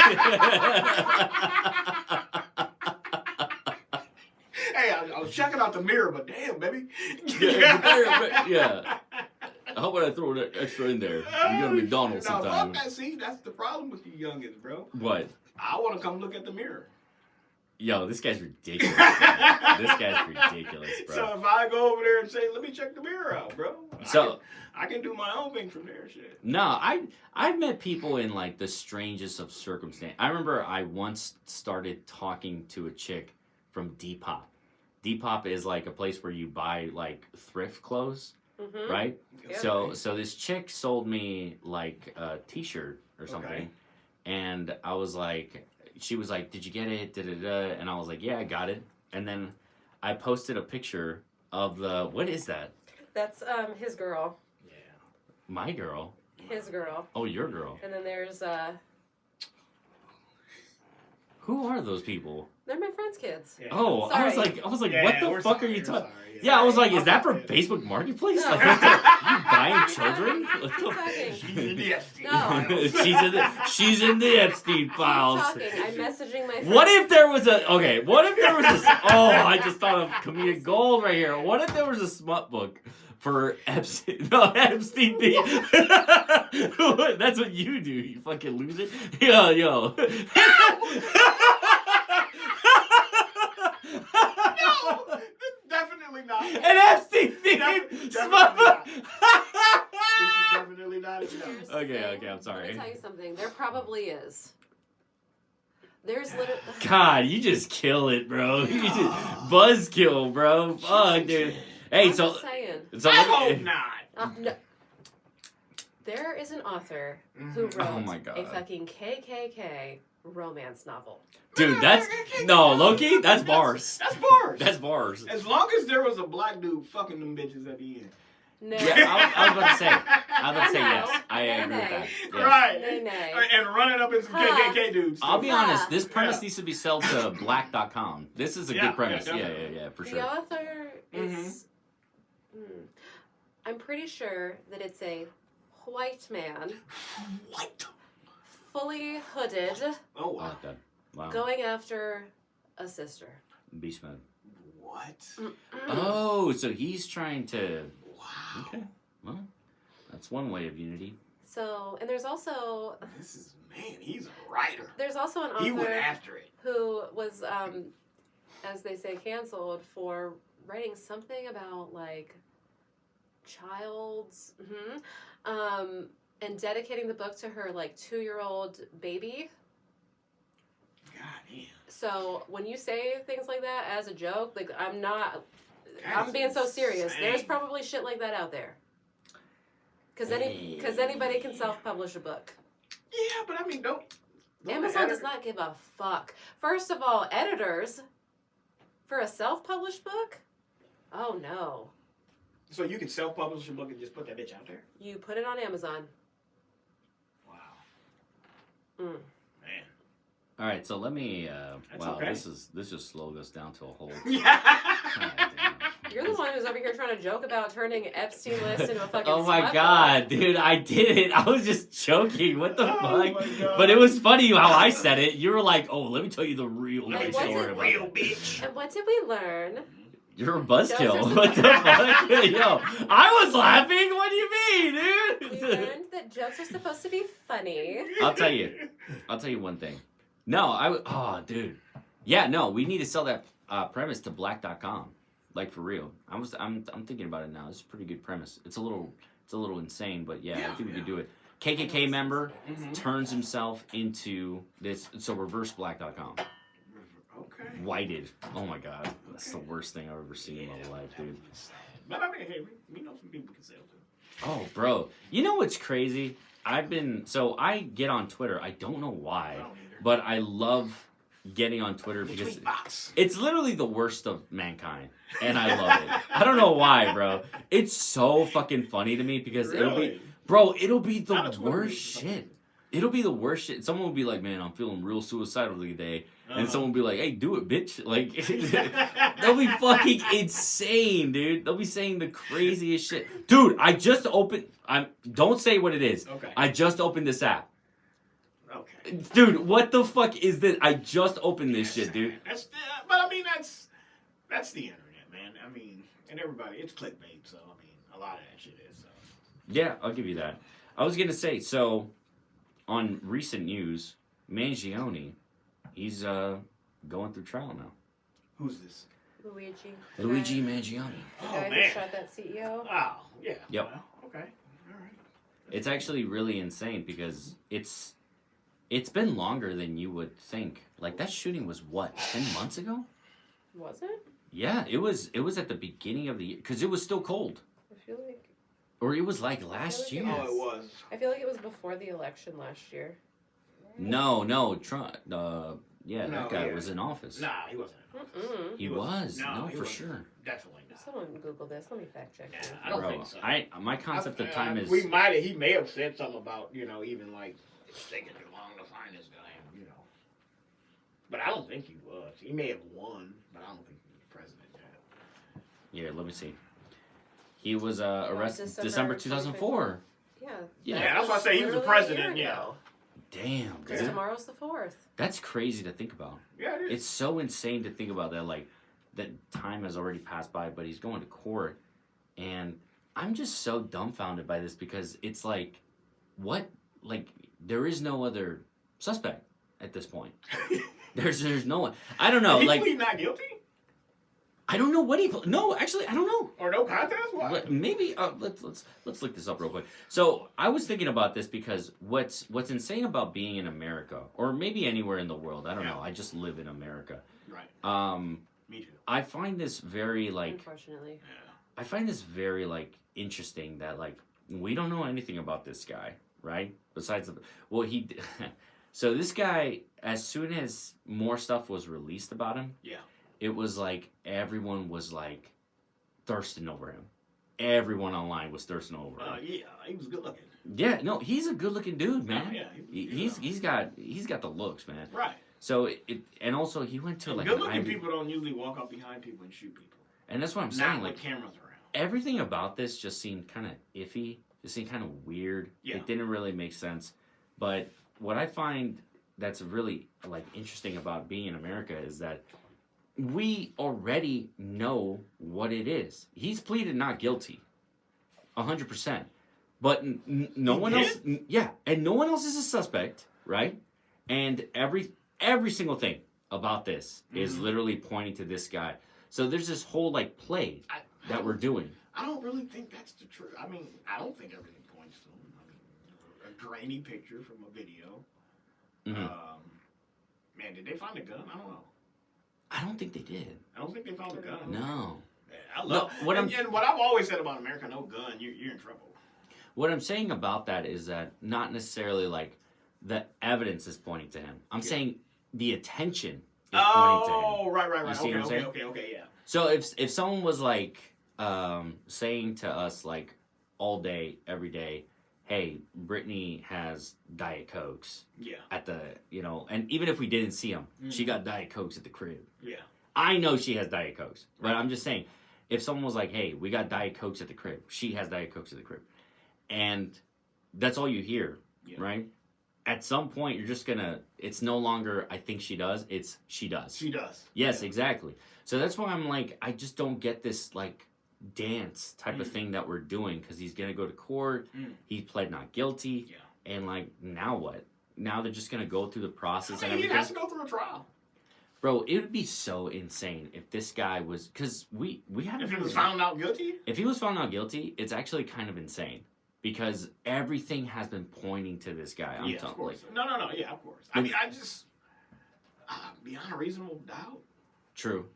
Hey, I was checking out the mirror, but damn, baby. Yeah. How about I throw that extra in there? You go to McDonald's No, sometime. fuck that. See, that's the problem with you youngins, bro. What? I want to come look at the mirror. Yo, this guy's ridiculous. Bro. This guy's ridiculous, bro. So if I go over there and say, "Let me check the mirror out, bro," So I can do my own thing from there, shit. no, I've met people in like the strangest of circumstances. I remember I once started talking to a chick from Depop. Depop is like a place where you buy like thrift clothes, Mm-hmm. right? Yeah. So this chick sold me like a T-shirt or something, Okay. and I was like, she was like, "Did you get it?" Da-da-da. And I was like, "Yeah, I got it." And then I posted a picture of what is that? That's his girl. Yeah. My girl. His girl. Oh, your girl. And then there's Who are those people? They're my friends' kids. Yeah. Oh, Sorry. I was like, Yeah, what the we're fuck sorry, are you we're talking? sorry, Yeah, I was like, is that for from Facebook Marketplace? No. Like, what the, you buying Keep children? talking. What Keep the talking. She's in the Epstein No. files. she's in the Epstein Keep files. talking. I'm messaging my friends. What if there was I just thought of comedic gold right here. What if there was a smut book for Epstein? No, Epstein D. That's what you do, you fucking loser. Yo. No, definitely not. An Epstein theme Definitely smut book. not. This is definitely not. Here's the Okay, thing. I'm Let sorry. me tell you something. There probably is. There's literally. God, you just kill it, bro. You just buzzkill, bro. Fuck, dude. Hey, I'm so just saying. I hope not. No. There is an author who wrote Oh my God. a fucking KKK romance novel. dude, that's no Loki. That's bars. That's bars. That's bars. As long as there was a black dude fucking them bitches at the end. No. Yeah, I was about to say. I was about to say No. yes. I No, agree with no. that. Yes. Right. Nay. And running up in some Huh. KKK dudes. I'll be Huh. honest. This premise Yeah. needs to be sold to black.com. This is a Yeah, good premise. yeah, Yeah, definitely. for The sure. author is. I'm pretty sure that it's a white man, What? fully hooded, Oh, I wow. like that. Wow. going after a sister. Beast mode. What? Oh, so he's trying to. Wow. Okay. Well, that's one way of unity. So, and there's also This is, man, he's a writer. an He went author after it. who was, as they say, canceled for writing something about like child's, and dedicating the book to her like 2-year-old baby. God damn. So when you say things like that as a joke, like I'm That I'm is being so serious. insane. There's probably shit like that out there. Because anybody can self-publish a book. Yeah, but I mean, don't Amazon does not give a fuck. First of all, editors for a self-published book? Oh no. So you can self-publish a book and just put that bitch out there? You put it on Amazon. Wow. Mm. Man. All right, so let me. That's Wow, okay. this just slowed us down to a whole. Yeah. God damn. You're the one who's over here trying to joke about turning Epstein list into a fucking Oh my smut god, dude, I did it. I was just joking. What the Oh fuck? my God. But it was funny how I said it. You were like, "Oh, let me tell you the real Let me And tell story you what's a about real it." bitch. And what did we learn? You're a buzzkill. Joseph- What the fuck? Yo, I was laughing. What do you mean, We dude? learned that jokes are supposed to be funny. I'll tell you one thing. No, oh, dude. Yeah, no, we need to sell that premise to black.com. Like for real. I'm thinking about it now. This is a pretty good premise. It's a little insane, but yeah, I think we could do it. KKK member Mhm. turns himself into this. So reverse black.com. Okay. Whited. Oh my god, that's the worst thing I've ever seen in my life, dude. But I mean, hey, we know some people can sell too. Oh, bro. You know what's crazy? I get on Twitter. I don't know why, I don't either. but I love getting on Twitter The because tweet box. it's literally the worst of mankind, and I love it. I don't know why, bro. It's so fucking funny to me because it'll be the Not a Twitter worst meme. shit. It'll be the worst shit. Someone will be like, "Man, I'm feeling real suicidal today," and someone will be like, "Hey, do it, bitch!" Like, they'll be fucking insane, dude. They'll be saying the craziest shit, dude. I just opened. Don't say what it is. Okay. I just opened this app, Okay. dude. What the fuck is this? I just opened this shit, dude. But I mean, that's the internet, man. I mean, and everybody, it's clickbait. So I mean, a lot of that shit is. So. Yeah, I'll give you that. I was gonna say, so on recent news, Mangione, he's going through trial now. Who's this? Luigi. Luigi Mangione. The Oh, guy who man. shot that CEO. Oh, yeah. Yep. Well, okay. All right. It's actually really insane because it's been longer than you would think. Like that shooting was what, 10 months ago? Was it? Yeah, it was at the beginning of the year because it was still cold. I feel like Or it was like last year. Oh, it was. I feel like it was before the election last year. No, Trump. Yeah, No, that guy yeah. was in office. Nah, he wasn't. Mm-mm. He was. No, No, he for wasn't. sure. Definitely not. Someone Google this. Let me fact check this. Nah, I don't Bro, think so. my concept of time is He may have said something about, even like, it's taking too long to find this guy, But I don't think he was. He may have won, but I don't think he was president yet. Yeah, let me see. He was arrested December December 2004. Yeah. Yeah, that's why I was say he was the literally a president, year yeah. ago. Damn, Because dude. tomorrow's the 4th. That's crazy to think about. Yeah, it is. It's so insane to think about that. Like, that time has already passed by, but he's going to court. And I'm just so dumbfounded by this because it's like, what? Like, there is no other suspect at this point. There's no one. I don't know. Did he Like, plead not guilty? I don't know what he. No, actually, I don't know. Or no contest? What? Maybe let's look this up real quick. So I was thinking about this because what's insane about being in America, or maybe anywhere in the world, I don't know. I just live in America. Right. Me too. I find this very like. Unfortunately. Yeah. I find this very like interesting that like we don't know anything about this guy, right? Besides the he. So this guy, as soon as more stuff was released about him, Yeah. it was like everyone was like thirsting over him. Everyone online was thirsting over him. Yeah, he was good looking. Yeah, no, he's a good-looking dude, man. Yeah, He's got the looks, man. right. So and also he went to like good an looking Ivy, people don't usually walk up behind people and shoot people. and that's what I'm Not saying. with Like cameras around. everything about this just seemed kind of iffy. Just seemed kind of weird. Yeah. It didn't really make sense. But what I find that's really like interesting about being in America is that we already know what it is. He's pleaded not guilty, 100%. But no He one did? else, yeah, and no one else is a suspect, right? And every single thing about this is Mhm. literally pointing to this guy. So there's this whole like play that we're doing. I don't really think that's the truth. I mean, I don't think everything points to him. I mean, a grainy picture from a video. Mhm. Man, did they find a gun? I don't know. I don't think they did. I don't think they found a gun. No. Yeah, I love what and what I've always said about America, no gun, you're in trouble. What I'm saying about that is that not necessarily like the evidence is pointing to him. I'm saying the attention is pointing to him. Oh, right. You see what I'm saying? Okay, yeah. So if someone was like saying to us like all day, every day, hey, Brittany has Diet Cokes Yeah, at the, and even if we didn't see them, she got Diet Cokes at the crib. yeah. I know she has Diet Cokes, but I'm just saying, if someone was like, hey, we got Diet Cokes at the crib, she has Diet Cokes at the crib, and that's all you hear, Yeah. right? At some point, you're just gonna, it's no longer, I think she does, it's she does. She does. Yes, Yeah. exactly. So that's why I'm like, I just don't get this, like, dance type of Mm. thing that we're doing, because he's gonna go to court, he pled not guilty, Yeah. and, like, now what? Now they're just gonna go through the process I and mean, he everything? has to go through a trial. Bro, it would be so insane if this guy was, because we haven't. If he was really- found out guilty, If he was found out guilty, it's actually kind of insane because everything has been pointing to this guy. I'm yeah, of telling course. like, No, yeah, of course. I mean, I just beyond a reasonable doubt. true,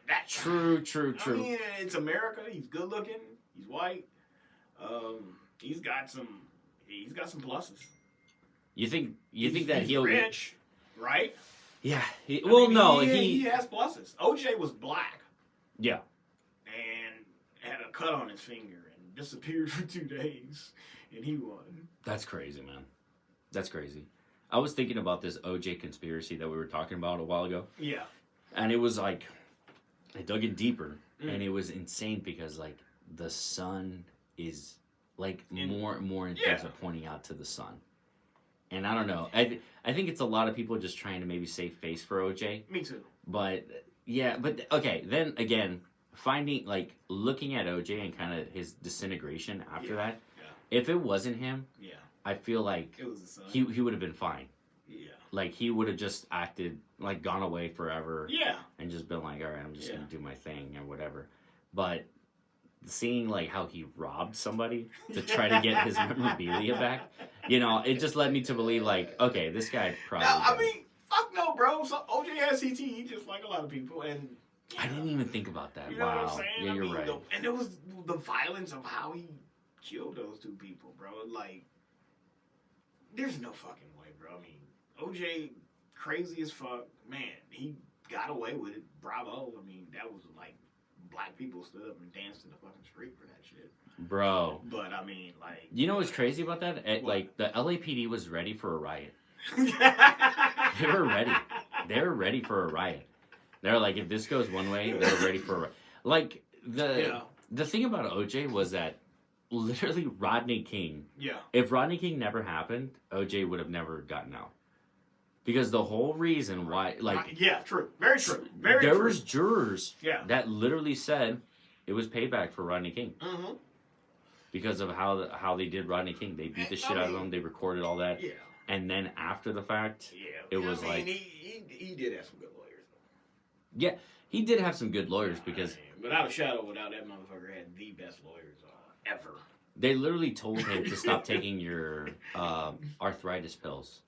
That true. I mean, it's America. He's good looking. He's white. He's got some pluses. You think that he's he'll rich, right? Yeah. I Well, mean, no, he has pluses. OJ was black Yeah. and had a cut on his finger and disappeared for 2 days, and he won. That's crazy, man. That's crazy. I was thinking about this OJ conspiracy that we were talking about a while ago, Yeah. and it was like I dug in deeper, and it was insane because like the sun is like more and more and things are pointing out to the sun. And I don't know. I think it's a lot of people just trying to maybe save face for OJ. Me too. But yeah, but okay. Then again, looking at OJ and kind of his disintegration after that. Yeah. If it wasn't him, Yeah. I feel like It was the sun. he would have been fine. Yeah. Like he would have just acted like gone away forever Yeah. and just been like, all right, I'm just gonna Yeah. do my thing or whatever. But seeing like how he robbed somebody to try to get his memorabilia back, it just led me to believe like, okay, this guy probably. No, I mean, fuck no, bro. So OJ has CTE just like a lot of people, and I didn't even think about that. you know Wow. what I'm saying? Yeah, I you're mean, right. and it was the violence of how he killed those two people, bro. Like, there's no fucking way, bro. I mean, OJ, crazy as fuck, man. He got away with it. Bravo. I mean, that was like black people stood up and danced in the fucking street for that shit. Bro. But I mean, like, You know what's crazy about that? Like the LAPD was ready for a riot. they They were ready. they're ready for a riot. They're like, if this goes one way, they're ready for a riot. Like, the thing about OJ was that literally Rodney King, if Rodney King never happened, OJ would have never gotten out. Because the whole reason why, like... Yeah, true. Very true. Very true. There was jurors Yeah. that literally said it was payback for Rodney King. Mm-hmm. Because of how they did Rodney King. They beat the shit out of him. They recorded all that. Yeah. And then after the fact, it was like... He did have some good lawyers. Yeah, he did have some good lawyers because... Without a shadow, without that motherfucker had the best lawyers ever. They literally told him to stop taking your arthritis pills.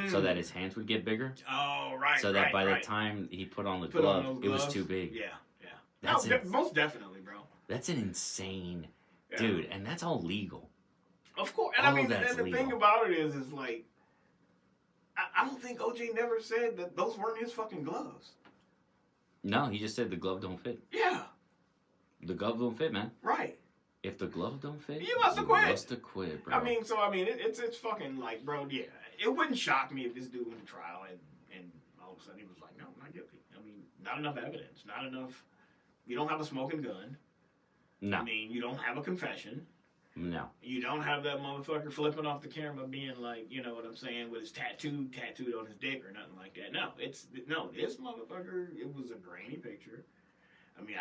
So that his hands would get bigger. Oh, right. So that by the time he put on the glove, it was too big. Yeah, yeah. That's most definitely, bro. That's an insane, dude, and that's all legal. Of course, and All I mean, of that's and the legal. thing about it is like, I don't think OJ never said that those weren't his fucking gloves. No, he just said the glove don't fit. Yeah. The glove don't fit, man. Right. If the glove don't fit, You must have quit. You must have quit, bro. I mean, it's fucking like, bro, yeah. It wouldn't shock me if this dude went to trial and all of a sudden he was like, no, I'm not guilty. I mean, not enough evidence. Not enough. You don't have a smoking gun. No. I mean, you don't have a confession. No. You don't have that motherfucker flipping off the camera being like, you know what I'm saying, with his tattooed on his dick or nothing like that. No, this motherfucker, it was a grainy picture. I mean,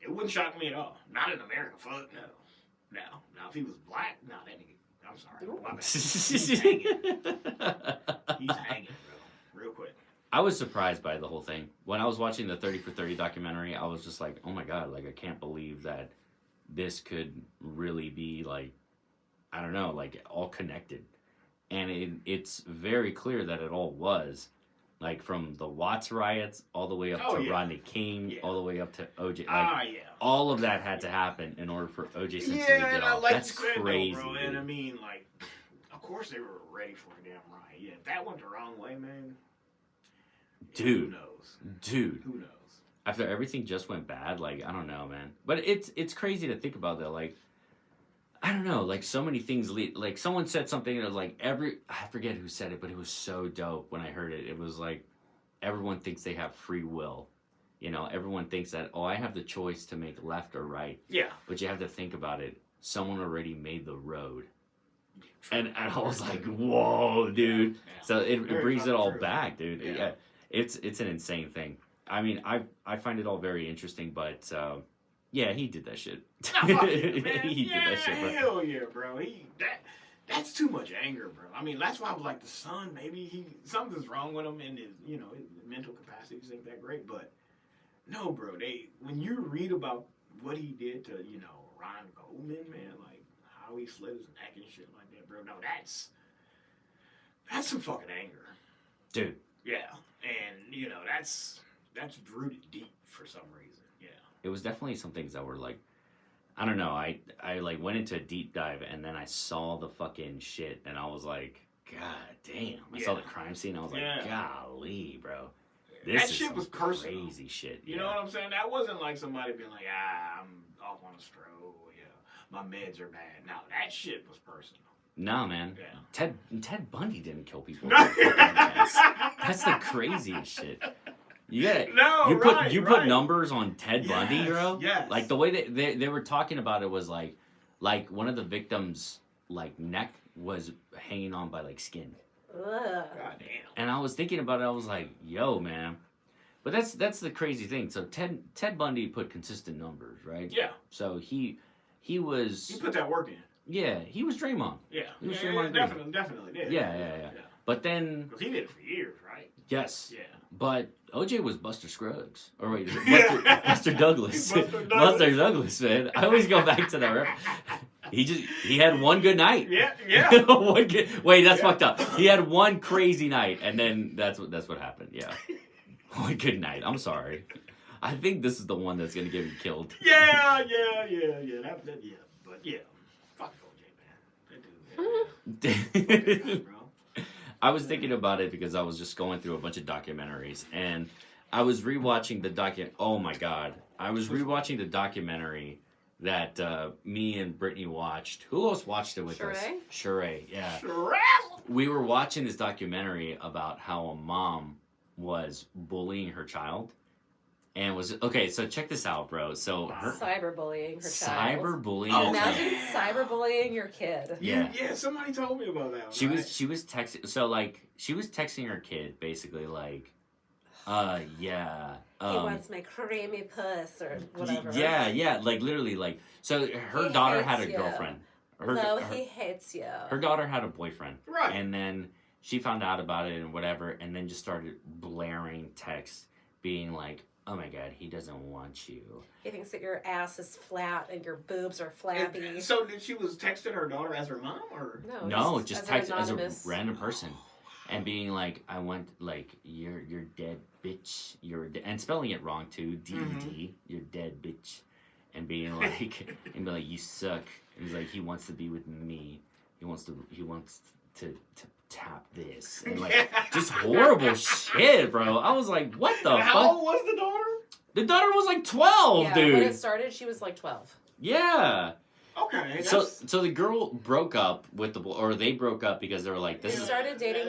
it wouldn't shock me at all. Not in America, fuck no. Now if he was black, no, that nigga, I'm sorry. My bad. He's hanging, bro. Real quick. I was surprised by the whole thing. When I was watching the 30 for 30 documentary, I was just like, oh my God, like, I can't believe that this could really be, like, I don't know, like, all connected. And it's very clear that it all was. Like, from the Watts riots all the way up to Rodney King, all the way up to OJ. Like, all of that had to happen in order for OJ Simpson to get off. That's crazy, bro. dude. And I mean, like, of course they were ready for a damn riot. Yeah, if that went the wrong way, man. Dude. Who knows? Dude. Who knows? After everything just went bad, like, I don't know, man. But it's crazy to think about, though. Like, I don't know, like, so many things like, someone said something that was like, I forget who said it, but it was so dope when I heard it. It was like, everyone thinks they have free will. You know, everyone thinks that, I have the choice to make left or right. Yeah. But you have to think about it. Someone already made the road. And I was like, whoa, dude. Yeah. So it brings it all back, dude. Yeah. It's an insane thing. I mean, I find it all very interesting, but... yeah, he did that shit. Nah, fuck it, man. He did that shit, bro. Hell yeah, bro. That's too much anger, bro. I mean, that's why I was like, the son, maybe something's wrong with him and his mental capacities ain't that great. But no, bro. When you read about what he did to, Ron Goldman, man, like how he slit his neck and shit like that, bro. No, that's some fucking anger, dude. Yeah, and that's rooted deep for some reason. It was definitely some things that were like, I don't know. I like went into a deep dive and then I saw the fucking shit and I was like, God damn. I saw the crime scene. I was like, golly, bro. That shit was personal. Crazy shit. You know what I'm saying? That wasn't like somebody being like, I'm off on a stroll. Yeah, my meds are bad. No, that shit was personal. No, man. Yeah. Ted Bundy didn't kill people. That's the craziest shit. You put numbers on Ted Bundy, bro. Yes. Like the way they were talking about it was like one of the victims' like neck was hanging on by like skin. Ugh. God damn. And I was thinking about it. I was like, yo, man. But that's the crazy thing. So Ted Bundy put consistent numbers, right? Yeah. So he was. He put that work in. Yeah, he was Draymond. Yeah. He was Draymond. Definitely did. Yeah. But then. Because he did it for years, right? Yes. Yeah. But OJ was Buster Scruggs. Or wait, Buster Douglas. Buster Douglas, man. I always go back to that rep. He had one good night. Yeah. Wait, that's fucked up. He had one crazy night, and then that's what happened. Yeah. One good night. I'm sorry. I think this is the one that's gonna get me killed. Yeah. But yeah. Fuck OJ, man. That dude, bro. I was thinking about it because I was just going through a bunch of documentaries, and I was rewatching the oh my God. I was rewatching the documentary that me and Brittany watched. Who else watched it with us? Sheree, yeah. Sheree? We were watching this documentary about how a mom was bullying her child, and was okay. So check this out, bro. So her Cyberbullying her child. cyberbullying. Oh, her child. Imagine cyberbullying your kid. Yeah. Yeah, somebody told me about that one. She right? was texting. So like she was texting her kid basically like, yeah. He wants my creamy puss or whatever. Yeah, like literally, like so. Her He daughter had a hates you. girlfriend. He hates you. Her daughter had a boyfriend, Right. and then she found out about it and whatever, and then just started blaring texts, being like, "Oh my god, he doesn't want you." He thinks that your ass is flat and your boobs are flappy. So did she was texting her daughter as her mom, or No, just as text an as a anonymous. random person, and being like, "I want like you're dead, bitch. And spelling it wrong too, DED. You're dead, bitch." And being like, and be like, "You suck." And he's like, "He wants to be with me. He wants to tap this." And like, just horrible shit, bro. I was like, "What the How fuck?" old was the daughter? The daughter was like 12, Yeah, dude. when it started, she was like 12. Yeah. Okay. So That's, the girl broke up with the boy, or they broke up because they were like, They "This is started dating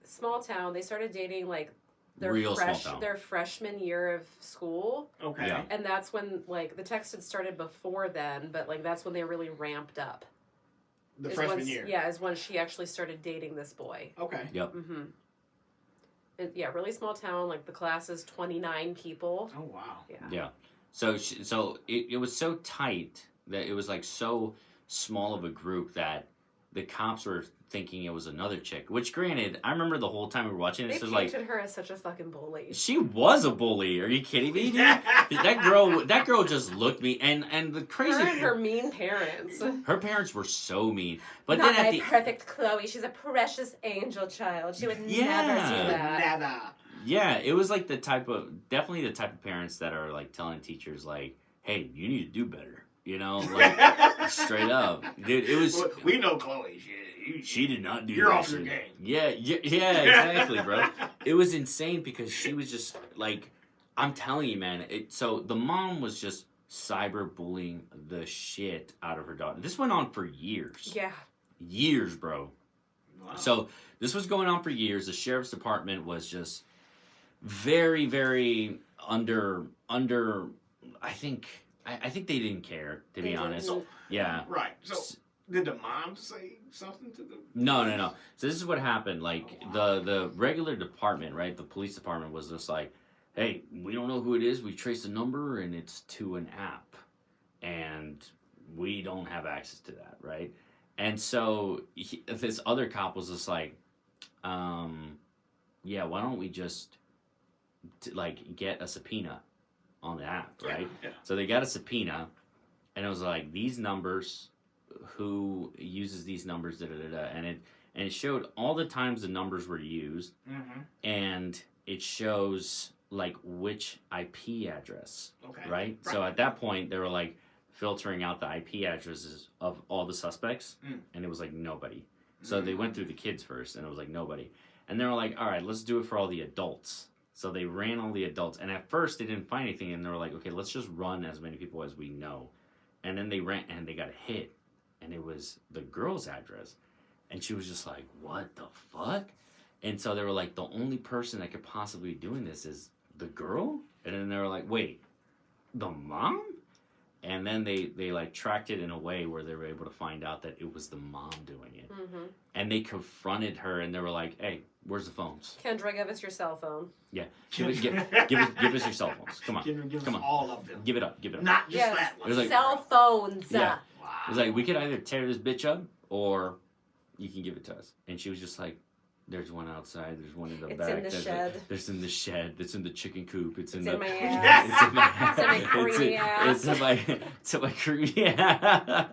small town. They started dating like their Real small town. their freshman year of school, okay. Yeah. and that's when like the text had started before then, but like that's when they really ramped up. The Is freshman when- year. Yeah, is when she actually started dating this boy. Okay. Mm-hmm. Yeah, really small town. Like the class is 29 people. Oh wow. Yeah. Yeah. So it was so tight that it was like so small of a group that the cops were thinking it was another chick. Which, granted, I remember the whole time we were watching They this, was like, painted her as such a fucking bully. she was a bully. Are you kidding me, dude? That girl just looked me, and the crazy, Her and her mean parents. her parents were so mean. But Not then my at the perfect Chloe. She's a precious angel child. She would Yeah. never do that. Nada. yeah, it was like definitely the type of parents that are like telling teachers like, "Hey, you need to do better," you know, like straight up, dude. It was. Well, we know Chloe. She did not do You're that off your shit. game. Yeah, exactly, bro. It was insane because she was just like, I'm telling you, man. So the mom was just cyberbullying the shit out of her daughter. This went on for years. Yeah. Years, bro. Wow. So this was going on for years. The sheriff's department was just very, very under. I think they didn't care, to be They honest. didn't. Yeah. Right. So did the mom say something to them? No. So this is what happened. Like the regular department, right? The police department was just like, "Hey, we don't know who it is. We traced a number, and it's to an app, and we don't have access to that, right?" And so this other cop was just like, "Yeah, why don't we just like get a subpoena on the app, right?" Yeah. So they got a subpoena, and it was like these numbers. Who uses these numbers, and it showed all the times the numbers were used, Mm-hmm. and it shows like which IP address, Okay. right? So at that point, they were like filtering out the IP addresses of all the suspects, and it was like nobody. So they went through the kids first, and it was like nobody, and they were like, "All right, let's do it for all the adults." So they ran all the adults, and at first they didn't find anything, and they were like, "Okay, let's just run as many people as we know," and then they ran, and they got a hit. And it was the girl's address. And she was just like, "What the fuck?" And so they were like, the only person that could possibly be doing this is the girl? And then they were like, "Wait, the mom?" And then they like tracked it in a way where they were able to find out that it was the mom doing it. Mm-hmm. And they confronted her and they were like, "Hey, where's the phones? Kendra, give us your cell phone. Yeah, give us your cell phones. Come on, Give come us on. all of them. give it up. Not just Yes. that It one. was like- Cell phones. Yeah. Wow. It was like, we could either tear this bitch up or you can give it to us." And she was just like, "There's one outside. There's one in the It's back. in the there's shed. There's in the shed. It's in the chicken coop. It's in It's the. in my ass. It's in my. It's in my creamy ass. It's in my. It's in my creamy ass.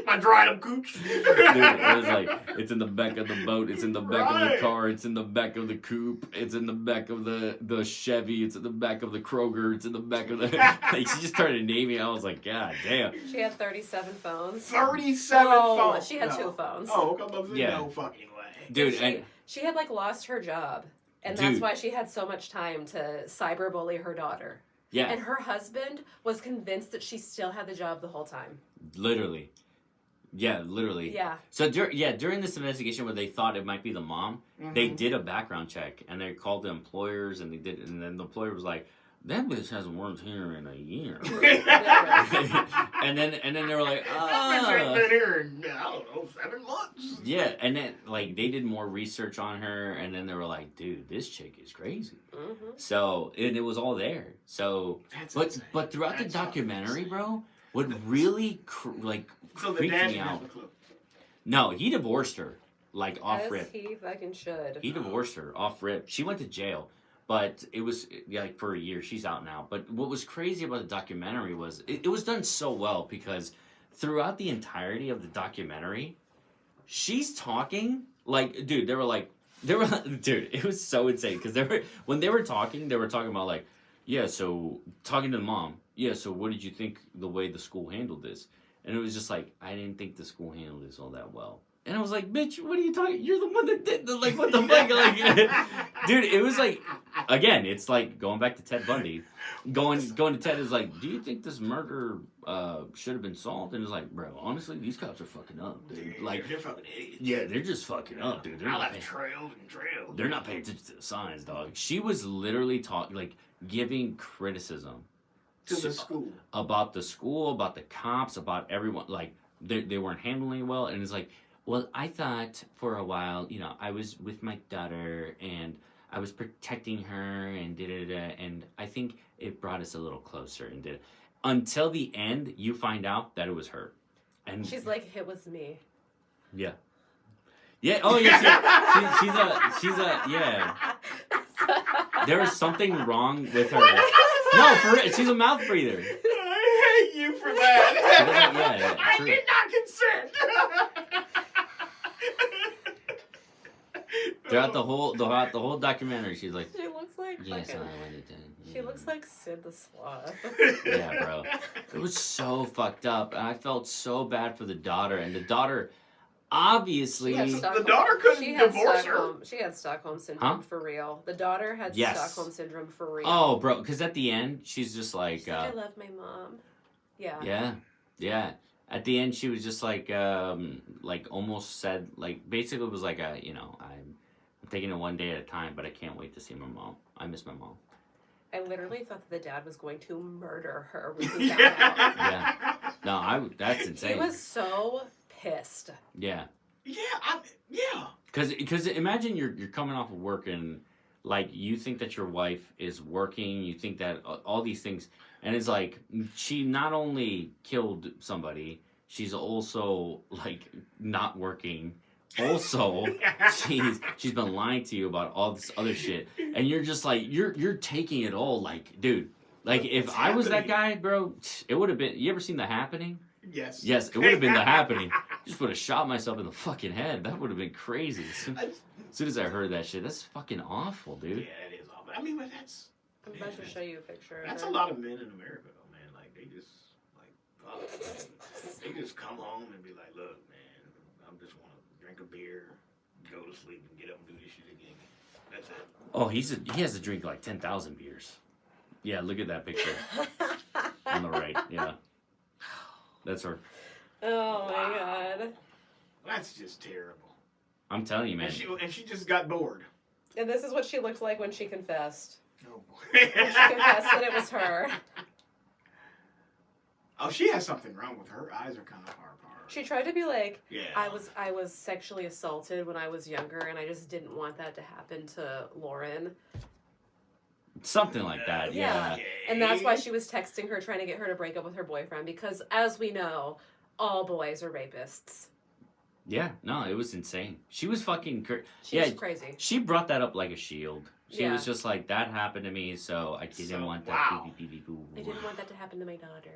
My dried up cooch. Dude, it was like, it's in the back of the boat. It's in the back of the Right. car. It's in the back of the coupe. It's in the back of the Chevy. It's in the back of the Kroger. It's in the back of the. Like, she just started naming. I was like, God damn. She had 37 phones. 37 No, phones. she had No. 2 phones. Oh, okay, but there's Yeah. no fucking way. Dude, she, and she had like lost her job. And that's Dude. why she had so much time to cyberbully her daughter. yeah, And her husband was convinced that she still had the job the whole time. literally. Yeah, literally. Yeah. So during this investigation where they thought it might be the mom, they did a background check and they called the employers and and then the employer was like, that bitch hasn't worked here in a year. and then they were like, I've been here in, I don't know, 7 months. Yeah, and then like they did more research on her, and then they were like, "Dude, this chick is crazy." Mm-hmm. So and it was all there. So, That's but throughout That's the documentary, fucking bro, what really So the freaked dad me didn't have out. a clue. No, he divorced her, like off As rip. he fucking should. He divorced her off rip. She went to jail, but it was like for a year. She's out now. But what was crazy about the documentary was it was done so well because throughout the entirety of the documentary, she's talking like, dude. They were dude. It was so insane because when they were talking about like, yeah. So talking to the mom, yeah. So what did you think the way the school handled this? And it was just like, I didn't think the school handled this all that well. And I was like, bitch, what are you talking? You're the one that did the, like, what the fuck? Like, dude, it was like, again, it's like going back to Ted Bundy. Going to Ted is like, do you think this murder should have been solved? And it's like, bro, honestly, these cops are fucking up, dude. Like, they're fucking idiots. yeah, they're just fucking up, dude. I like trails and trails. They're not paying attention to the signs, dog. She was literally giving criticism To the school. about the school, about the cops, about everyone. Like, they weren't handling it well. And it's like, well, I thought for a while, you know, I was with my daughter and I was protecting her and and I think it brought us a little closer and did. Until the end, you find out that it was her. And She's like, it was me. yeah. Yeah, oh yeah, she's a, yeah. There was something wrong with her. No, for real, she's a mouth breather. I hate you for that. Yeah, I true. did not consent. Throughout the whole documentary, she's like, She looks like yes, I fucking... wanted to. She looks like Sid the Sloth. Yeah, bro. It was so fucked up, and I felt so bad for the daughter. And the daughter, obviously, The daughter couldn't divorce her. She had Stockholm syndrome for real. The daughter had Yes. Stockholm syndrome for real. oh, bro, because at the end, she's just like, She's like, I love my mom. Yeah. yeah. At the end, she was just like almost said, like, basically was like, you know, I'm taking it one day at a time, but I can't wait to see my mom. I miss my mom. I literally thought that the dad was going to murder her when he found out. Yeah. No, that's He insane. was so pissed. Yeah. Yeah. Because imagine you're coming off of work and like you think that your wife is working, you think that all these things, and it's like she not only killed somebody, she's also like not working. Also, she's been lying to you about all this other shit, and you're just like you're taking it all like, dude. Like if I was that guy, bro, it would have been. You ever seen The Happening? Yes. Yes, it would have been The Happening. Just would have shot myself in the fucking head. That would have been crazy. As soon as I heard that shit, that's fucking awful, dude. Yeah, it is awful. I mean, but that's. I'm about to show you a picture. That's a lot of men in America, though, man. Like they just they just come home and be like, "Look, man, I just want to drink a beer, go to sleep, and get up and do this shit again." That's it. Oh, he has to drink like 10,000 beers. Yeah, look at that picture on the right. Yeah, that's her. Oh my god. That's just terrible. I'm telling you, man. And she just got bored. And this is what she looked like when she confessed. Oh boy. When she confessed that it was her. Oh, she has something wrong with her. Eyes are kind of hard. She tried to be like, Yeah. I was sexually assaulted when I was younger, and I just didn't want that to happen to Lauren. Something like that. Yeah. Okay. And that's why she was texting her, trying to get her to break up with her boyfriend, because as we know, all boys are rapists. Yeah. No, it was insane. She was fucking. She's crazy. She brought that up like a shield. She Yeah. was just like, that happened to me, so I didn't want that. Wow. I didn't want that to happen to my daughter.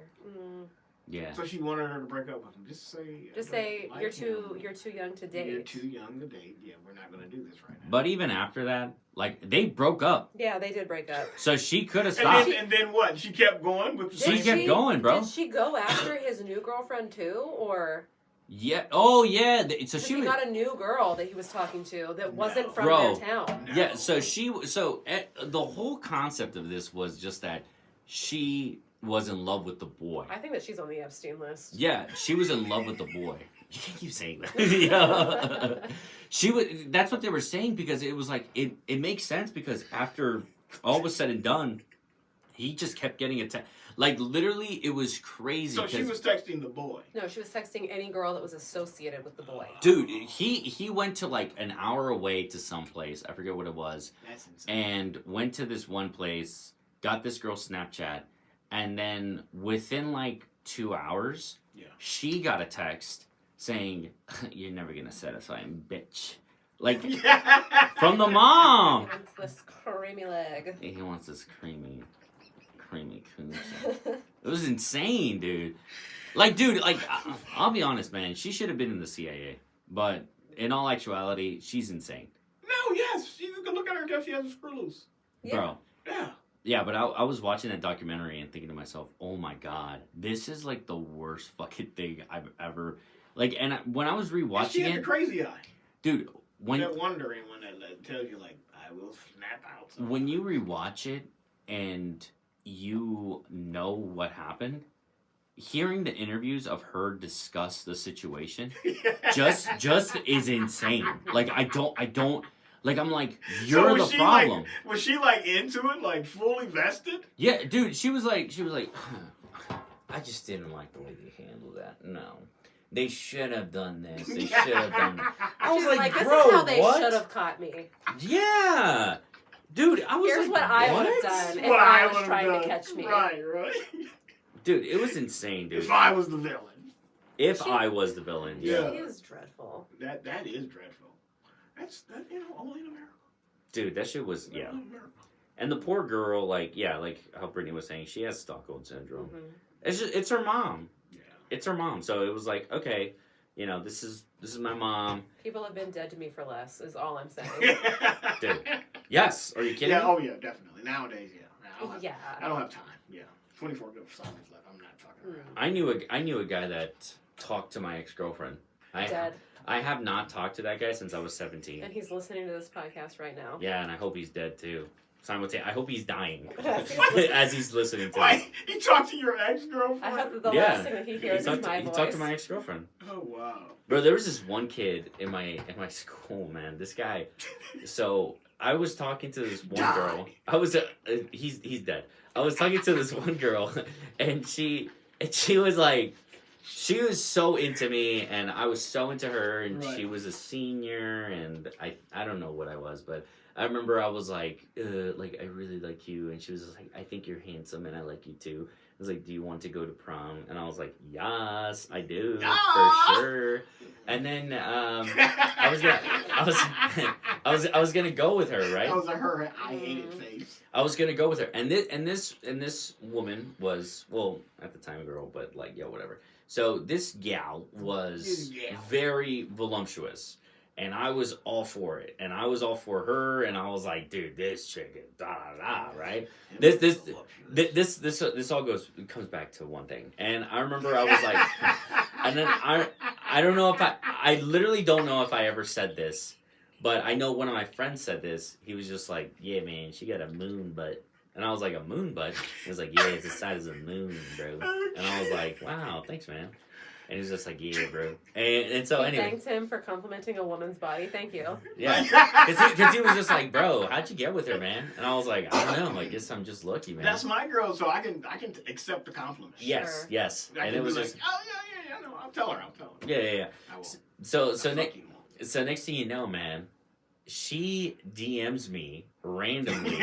Yeah. So she wanted her to break up with him. Just say. Just I say don't like you're too him. young to date. You're too young to date. Yeah, we're not gonna do this right now. But even after that, like, they broke up. Yeah, they did break up. So she could have stopped. And then what? She kept going with the She same. kept going, bro. Did she go after his new girlfriend too, or Yeah. Oh, yeah. So because she he was. got a new girl that he was talking to that wasn't from Bro. their town? No. Yeah. So the whole concept of this was just that she was in love with the boy. I think that she's on the Epstein list. Yeah, she was in love with the boy. You can't keep saying that. Yeah. She would. That's what they were saying because it was like it makes sense because after all was said and done, he just kept getting attacked. Like literally, it was crazy. So she was texting the boy. No, she was texting any girl that was associated with the boy. Dude, he went to like an hour away to some place. I forget what it was. That's insane. And went to this one place, got this girl's Snapchat, and then within like 2 hours, she got a text saying, "You're never gonna satisfy him, bitch." Like from the mom. He wants this creamy leg. He wants this creamy coon. It was insane, dude. Like, dude, like I'll be honest, man. She should have been in the CIA, but in all actuality, she's insane. No, yes, you can look at her and tell she has a screw loose. Yeah. Bro. Yeah. Yeah, but I was watching that documentary and thinking to myself, oh my god, this is like the worst fucking thing I've ever... Like, and when I was rewatching she had it... the crazy eye. Dude, when... That wondering when that tells you, like, I will snap out. Something. When you rewatch it and you know what happened, hearing the interviews of her discuss the situation just is insane. Like, I don't... Like, I'm like, you're the problem. Like, was she, like, into it? Like, fully vested? Yeah, dude, she was like, I just didn't like the way they handled that. No. They should have done this. They should have done that. I was like, this bro, is how they what? should have caught me. Yeah. Dude, I was Here's like, what I would have done if What I was would've trying done. to catch me. Right. Dude, it was insane, dude. If I was the villain. If I was the villain, yeah. It is dreadful. That is dreadful. That's, only in America. Dude, that shit was, yeah. Only in America. And the poor girl, like how Brittany was saying, she has Stockholm Syndrome. Mm-hmm. It's her mom. Yeah. It's her mom. So it was like, okay, this is my mom. People have been dead to me for less, is all I'm saying. Dude. Yes. Are you kidding Yeah, me? oh yeah, definitely. Nowadays, yeah. I don't have time. Yeah. 24 good seconds left. I'm not fucking around. I knew a guy that talked to my ex-girlfriend. Dead. I have not talked to that guy since I was 17. And he's listening to this podcast right now. Yeah, and I hope he's dead too. Simultaneously, I hope he's dying As as he's listening to it. Wait, he talked to your ex-girlfriend? I hope that the Yeah. last thing that he hears is my He voice. talked to my ex-girlfriend. Oh, wow. Bro, there was this one kid in my school, man. This guy. So I was talking to this one girl. I was he's dead. I was talking to this one girl, and she was like, she was so into me, and I was so into her, and Right. she was a senior, and I don't know what I was, but I remember I was like I really like you, and she was just like, I think you're handsome, and I like you too. I was like, do you want to go to prom? And I was like, yes, I do, for sure. And then I was gonna go with her, right? That was her I hate it face. I was gonna go with her, and this woman was, well, at the time a girl, but like, yeah, whatever. So this gal was very voluptuous, and I was all for it, and I was all for her, and I was like, dude, this chick is da da da, right? This all comes back to one thing, and I remember I was like, and then I don't know if I literally don't know if I ever said this, but I know one of my friends said this. He was just like, yeah, man, she got a moon butt. And I was like, a moon butt? He was like, yeah, it's the size of a moon, bro. And I was like, wow, thanks, man. And he was just like, yeah, bro. And so anyway. Thanks him for complimenting a woman's body. Thank you. Yeah. Because he was just like, bro, how'd you get with her, man? And I was like, I don't know. I guess I'm just lucky, man. That's my girl, so I can accept the compliment. Yes, Sure. yes. I And can it was be just, like, oh, yeah, no, I'll tell her. yeah. I will. So Fuck next you. So next thing you know, man, she DMs me randomly,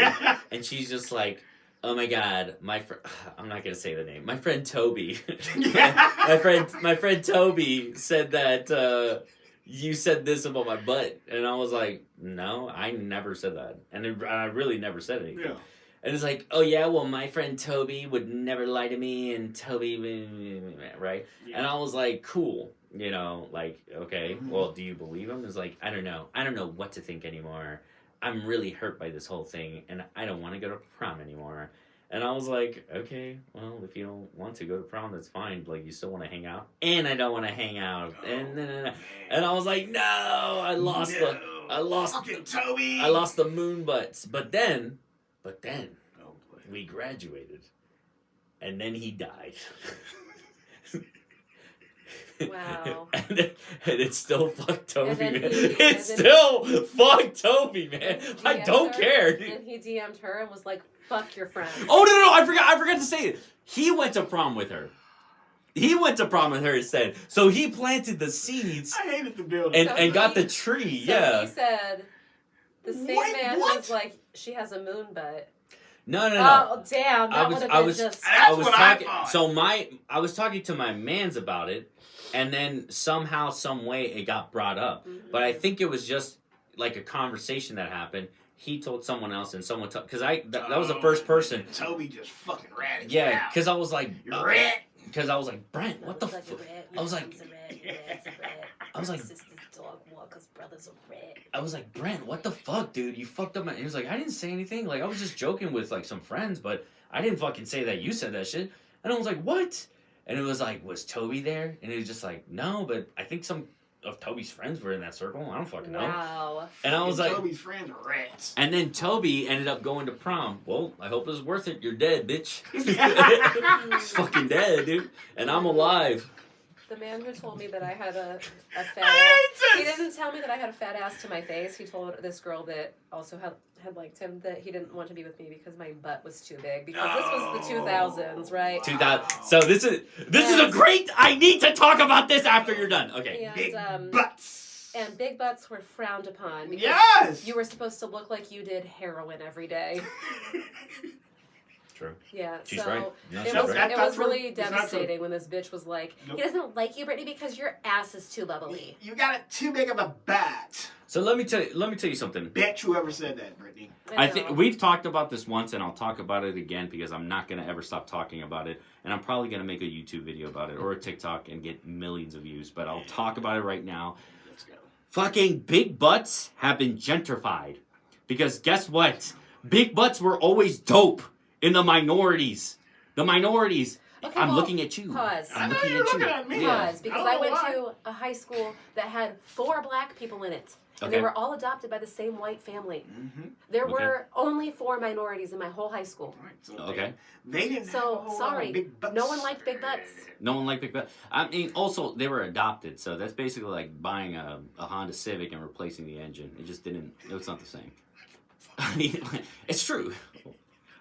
and she's just like, "Oh my god, I'm not gonna say the name. My friend Toby, my friend Toby said that you said this about my butt," and I was like, "No, I never said that, and I really never said anything." Yeah. And it's like, "Oh yeah, well my friend Toby would never lie to me, and Toby, right?" Yeah. And I was like, "Cool." Like, okay, well, do you believe him? It's like, I don't know what to think anymore. I'm really hurt by this whole thing, and I don't want to go to prom anymore. And I was like, okay, well, if you don't want to go to prom, that's fine. Like, you still want to hang out, and I don't want to hang out, and I was like, no, I lost fucking Toby. I lost the moon butts. But then, Oh, boy. we graduated, and then he died. Wow. and it still fucked Toby, And then man. he- It and then- still fucked Toby, man. And he I DM'd don't her, care, dude. And he DM'd her and was like, "Fuck your friend." Oh no! I forgot to say it. He went to prom with her. He went to prom with her instead. So he planted the seeds I hated the building. and, So and got he- the tree. So Yeah. he said, the same Wait, man what? was like, "She has a moon butt." No. Oh damn! That I would was- have I been was- just. That's I was what I talking. thought. So I was talking to my mans about it, and then somehow, some way, it got brought up. Mhm. But I think it was just like a conversation that happened. He told someone else, and someone told because that was the first person. Toby just fucking ratted. Yeah, because I was like, You're rat. because I was like, Brent, what the Like fuck? a rat, I was your like- mom's a rat, your dad's a rat, I was like- your sister's dog walker's brother's a rat. I was like, Brent, what the fuck, dude? You fucked up my. He was like, I didn't say anything. Like, I was just joking with like some friends, but I didn't fucking say that you said that shit. And I was like, what? And it was like, was Toby there? And he was just like, no, but I think some of Toby's friends were in that circle. I don't fucking know. Wow. And I was like, Toby's friends are rats. and then Toby ended up going to prom. Well, I hope it was worth it. You're dead, bitch. He's fucking dead, dude. And I'm alive. The man who told me that I had a fat I ass. hate He this. didn't tell me that I had a fat ass to my face. He told this girl that also had liked him that he didn't want to be with me because my butt was too big. Because this was the 2000s, right? 2000. So this is a great. I need to talk about this after you're done. Okay. Big And butts. and big butts were frowned upon because Yes. you were supposed to look like you did heroin every day. True. Yeah, She's so right. No, it she's was right. it That's was true. really It's not true. devastating when this bitch was like, Nope. he doesn't like you, Brittany, because your ass is too bubbly. You got it too big of a bat. So let me tell you something. Bet whoever said that, Brittany. I know. think we've talked about this once, and I'll talk about it again because I'm not gonna ever stop talking about it, and I'm probably gonna make a YouTube video about it or a TikTok and get millions of views. But I'll talk about it right now. Let's go. Fucking big butts have been gentrified because guess what? Big butts were always dope in the minorities. The minorities. Okay, I'm well, looking at you. pause. I'm I know looking you're at you. looking at me. Yeah. Pause, because I I don't know went why. to a high school that had 4 black people in it. And Okay. they were all adopted by the same white family. Mm-hmm. There Okay. were only 4 minorities in my whole high school. All right, so Okay. They didn't So, have a whole lot sorry, of big butts. no one liked big butts. No one liked big butts. I mean, also they were adopted, so that's basically like buying a Honda Civic and replacing the engine. It just didn't. It was not the same. I mean, it's true.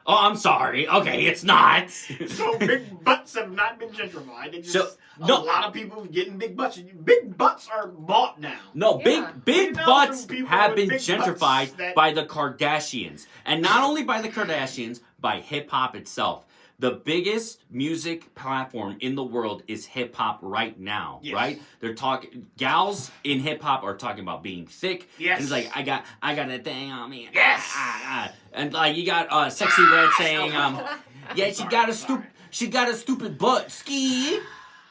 Oh, I'm sorry. Okay, it's not. So big butts have not been gentrified. It's So, just no. a lot of people getting big butts. Big butts are bought now. No, Yeah. big You know butts some people have with been big butts gentrified that- by the Kardashians. And not only by the Kardashians, by hip hop itself. The biggest music platform in the world is hip hop right now, Yes. right? They're talking gals in hip hop are talking about being thick. Yes. And it's like I got that thing on me. Yes. And like you got Sexy Red saying yeah, she got a stupid butt. Ski.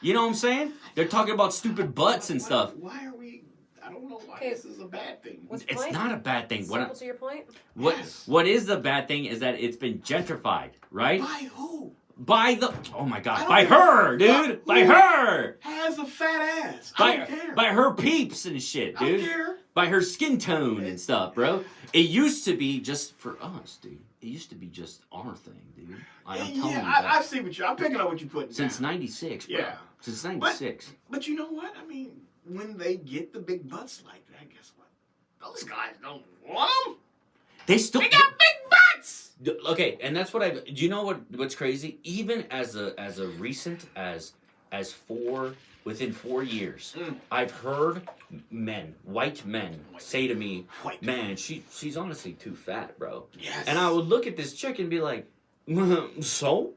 You know what I'm saying? They're talking about stupid butts and stuff. Why are we? I don't know why Okay. this is a bad thing. What's the It's point? not a bad thing. Simple to your point? Yes. What is the bad thing is that it's been gentrified, right? By who? By the oh my I god, don't by give a her, fuck dude, by who her, Has a fat ass. I by don't care. by her peeps and shit, I don't dude, care. by her skin tone and stuff, bro. It used to be just for us, dude. It used to be just our thing, dude. I'm telling you I that. see what I'm picking up what you're putting Since down. '96, bro. Yeah. Since '96. But you know what? I mean, when they get the big butts like that, guess what? Those guys don't want them. They still They got big butts. okay, and that's what I. Do you know what's crazy? Even as a recent as within 4 years, Mm. I've heard white men, say to me, White "Man, she's honestly too fat, bro." Yes. And I would look at this chick and be like, "So,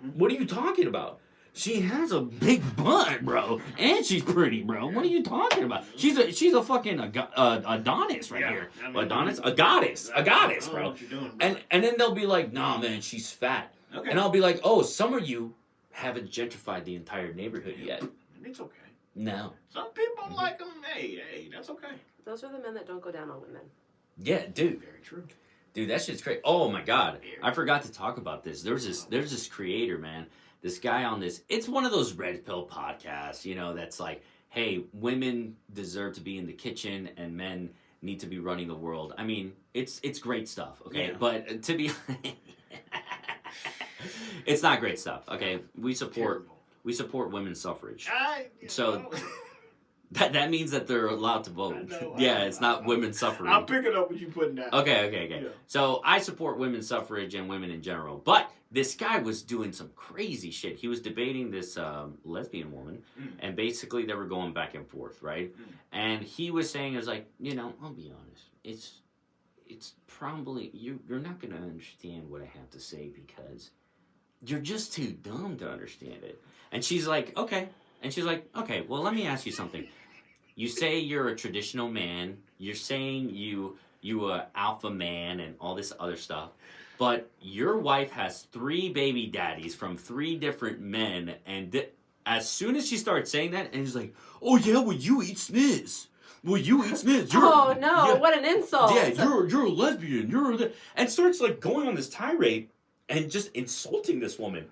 Mhm. what are you talking about? She has a big butt, bro, and she's pretty, bro. What are you talking about? She's a fucking Adonis right Yeah, here. I mean, Adonis, a goddess, I don't know bro." what you're doing, And then they'll be like, "Nah, man, she's fat." okay. And I'll be like, "Oh, some of you haven't gentrified the entire neighborhood yet." It's okay. No. Some people like them. Hey, that's okay. Those are the men that don't go down on women. Yeah, dude. Very true. Dude, that shit's crazy. Oh my god. I forgot to talk about this. There's this creator, man. This guy on this. It's one of those red pill podcasts, you know, that's like, hey, women deserve to be in the kitchen and men need to be running the world. I mean, it's great stuff, okay? Yeah. But to be it's not great stuff, okay? We support we support women's suffrage. You So- know. That means that they're allowed to vote. I know, Yeah, it's not women's suffrage. I'm picking up what you putting down. Okay. Yeah. So I support women's suffrage and women in general. But this guy was doing some crazy shit. He was debating this lesbian woman, and basically they were going back and forth, right? And he was saying, "Is like, I'll be honest. It's probably you're not gonna understand what I have to say because you're just too dumb to understand it." And she's like, "Okay." And she's like, "Okay. Well, let me ask you something. You say you're a traditional man. You're saying you a alpha man and all this other stuff. But your wife has 3 baby daddies from 3 different men. And as soon as she started saying that, and he's like, oh yeah, well you eat sniz. Well, you eat sniz. Oh no! What an insult! Yeah, you're a lesbian. And starts like going on this tirade and just insulting this woman.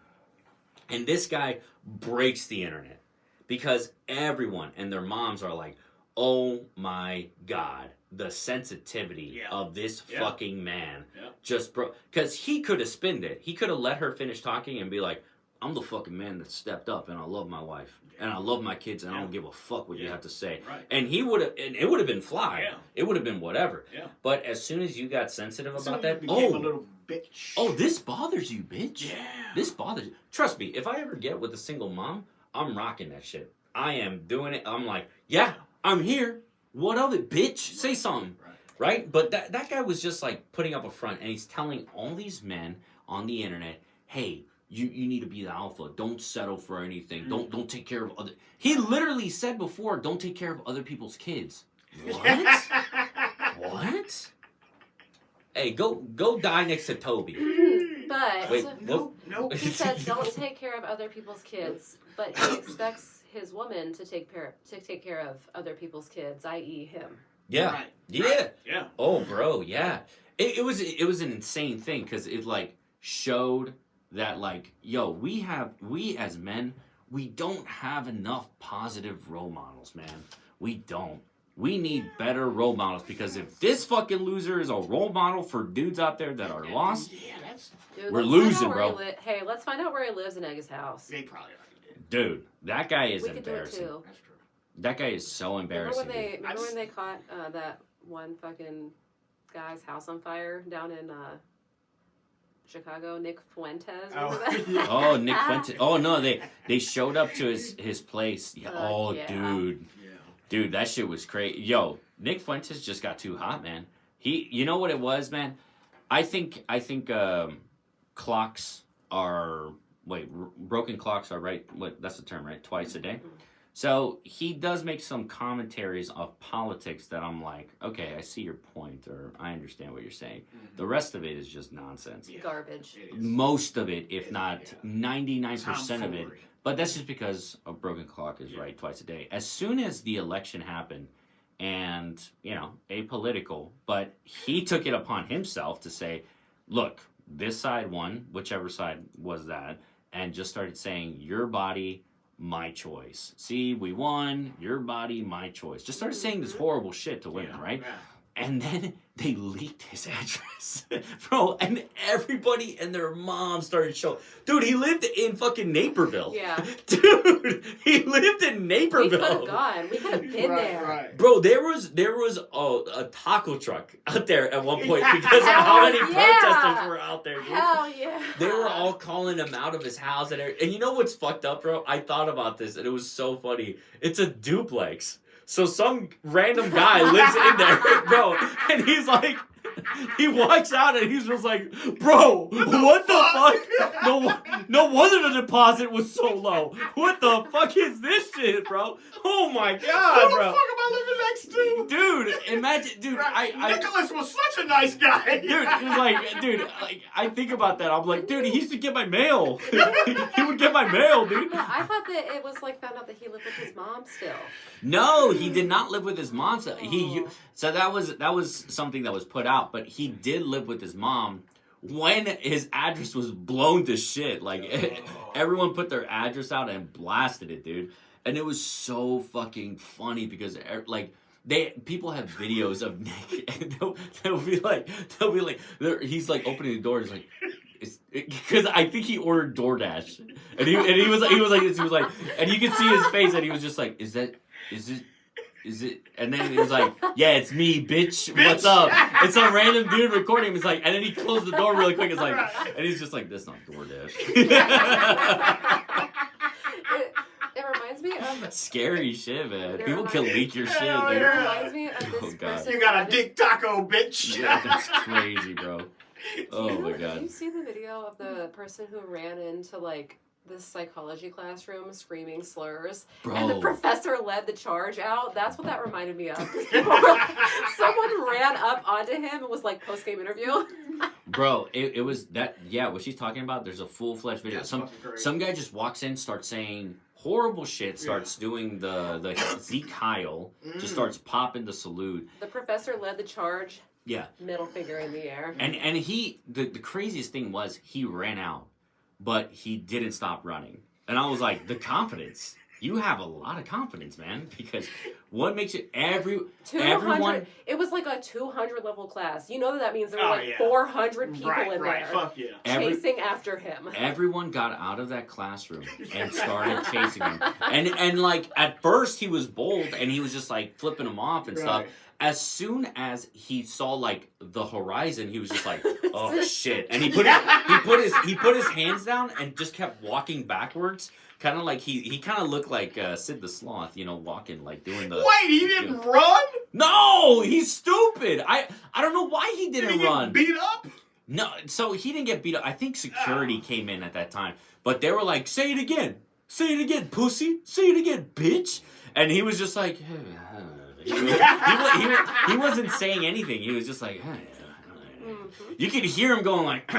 And this guy breaks the internet. Because everyone and their moms are like, oh my God, the sensitivity of this fucking man just broke. Because he could have spinned it. He could have let her finish talking and be like, I'm the fucking man that stepped up and I love my wife. And I love my kids and I don't give a fuck what you have to say. Right. And he would have, and it would have been fly. Yeah. It would have been whatever. Yeah. But as soon as you got sensitive about that, became a little bitch. oh, this bothers you, bitch. Yeah. This bothers you. Trust me, if I ever get with a single mom, I'm rocking that shit. I am doing it. I'm like, yeah, I'm here. What of it, bitch? Say something. Right? But that guy was just like putting up a front and he's telling all these men on the internet, hey, you need to be the alpha. Don't settle for anything. Don't take care of other. He literally said before, don't take care of other people's kids. What? What? Hey, go die next to Toby. But Wait, no. he said, "Don't take care of other people's kids," but he expects his woman to take care of other people's kids, i.e., him. Yeah. Right. Yeah. Right. Yeah. Oh, bro, yeah. It was an insane thing because it like showed that like, yo, we as men, we don't have enough positive role models, man. We don't. We need better role models because if this fucking loser is a role model for dudes out there that are lost, Dude, we're let's losing, find out where bro. he hey, let's find out where he lives and egg his house. They probably already did. dude, that guy is We could do it embarrassing. too. That's true. That guy is so embarrassing. Remember when they caught that one fucking guy's house on fire down in Chicago? Nick Fuentes. Remember that? Yeah. Oh, Nick Fuentes. Oh no, they showed up to his place. Yeah. Yeah. Dude. Yeah. Dude, that shit was crazy. Yo, Nick Fuentes just got too hot, man. You know what it was, man? I think clocks are broken clocks are right. That's the term, right? Twice a day. So he does make some commentaries of politics that I'm like, okay, I see your point, or I understand what you're saying. Mm-hmm. The rest of it is just nonsense. Yeah. Garbage. It is. Most of it, if not 99% of it. Tomfoolery. But that's just because a broken clock is right twice a day. As soon as the election happened, and, apolitical, but he took it upon himself to say, look, this side won, whichever side was that, and just started saying, your body, my choice. See, we won, your body, my choice. Just started saying this horrible shit to women, right? Yeah. And then they leaked his address. Bro, and everybody and their mom started showing. Dude, he lived in fucking Naperville. Yeah. Dude, he lived in We could have Naperville. gone. We could have been there. Right. Bro, there was a taco truck out there at one point because of how many Hell yeah. protesters were out there, dude. Hell yeah. They were all calling him out of his house and you know what's fucked up, bro? I thought about this and it was so funny. It's a duplex. So some random guy lives in there, bro, and he's like, he walks out and he's just like, bro, what the fuck? No wonder the deposit was so low. What the fuck is this shit, bro? Oh my god, Who the bro. fuck am I living next to? Dude, imagine, dude, I Nicholas was such a nice guy. dude, it was like, dude, like, I think about that. I'm like, dude, he used to get my mail. He would get my mail, dude. No, I thought that it was like found out that he lived with his mom still. No, he did not live with his mom. So Oh. so that was something that was put out, but he did live with his mom when his address was blown to shit. Like everyone put their address out and blasted it, dude. And it was so fucking funny because like people have videos of Nick and they'll be like he's like opening the door and he's like because I think he ordered DoorDash And he was like, and you could see his face, and he was just like, is it? And then he was like, yeah, it's me, bitch. What's up? It's some random dude recording him. It's like, and then he closed the door really quick. It's like, and he's just like, that's not DoorDash. It reminds me of Scary shit, man. It People can leak your shit, dude. Hell It yeah. reminds me of this Oh, God. person. You got a dick taco, bitch. Yeah, that's crazy, bro. Oh You know, my Did you god. see the video of the person who ran into like this psychology classroom screaming slurs, and the Bro. professor led the charge out? That's what that reminded me of. Someone ran up onto him and was like post game interview. Bro, it was that, yeah, what she's talking about, there's a full-fledged video. That's Some fucking crazy. some guy just walks in, starts saying horrible shit, starts doing the Zeke Heil, just starts popping the salute. The professor led the charge. Yeah. Middle finger in the air. And he, the craziest thing was he ran out, but he didn't stop running. And I was like, the confidence. You have a lot of confidence, man, because what makes it 200, everyone. It was like a 200 level class. You know that means there were Oh, like yeah. 400 people in Right. there Fuck yeah. chasing after him. Everyone got out of that classroom and started chasing him. And like at first he was bold and he was just like flipping them off and stuff. Right. As soon as he saw like the horizon, he was just like, "Oh shit!" And he put his hands down and just kept walking backwards, kind of like he kind of looked like Sid the Sloth, you know, walking like doing the. Wait, he didn't run? No, he's stupid. I don't know why he Did didn't he run. get beat up? No, so he didn't get beat up. I think security came in at that time, but they were like, "Say it again, pussy, say it again, bitch," and he was just like. He wasn't saying anything. He was just like, you could hear him going like,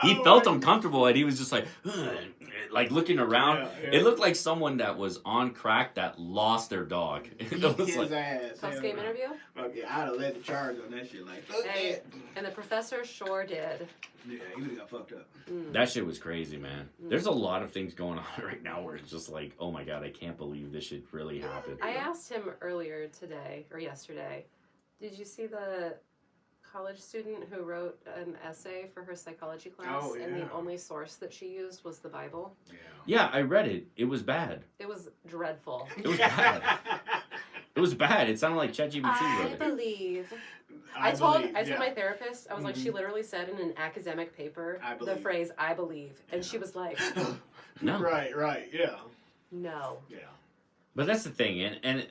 he felt uncomfortable and he was just like looking around. Yeah. It looked like someone that was on crack that lost their dog. It Beat was his like, ass. Post game interview? Fuck yeah, I'd have led the charge on that shit. Like, fuck Hey, that. and the professor sure did. Yeah, he would have got fucked up. that shit was crazy, man. There's a lot of things going on right now where it's just like, oh my god, I can't believe this shit really happened. I asked him earlier today, or yesterday, did you see the college student who wrote an essay for her psychology class? Oh, And yeah. the only source that she used was the Bible? Yeah, I read it. It was bad. It was dreadful. It was bad. It was bad. It sounded like ChatGPT I wrote it. believe. I told believe, my therapist, I was like, she Mhm. literally said in an academic paper I the believe. phrase "I believe," and she was like, No. Right, yeah. "No." Yeah. But that's the thing, and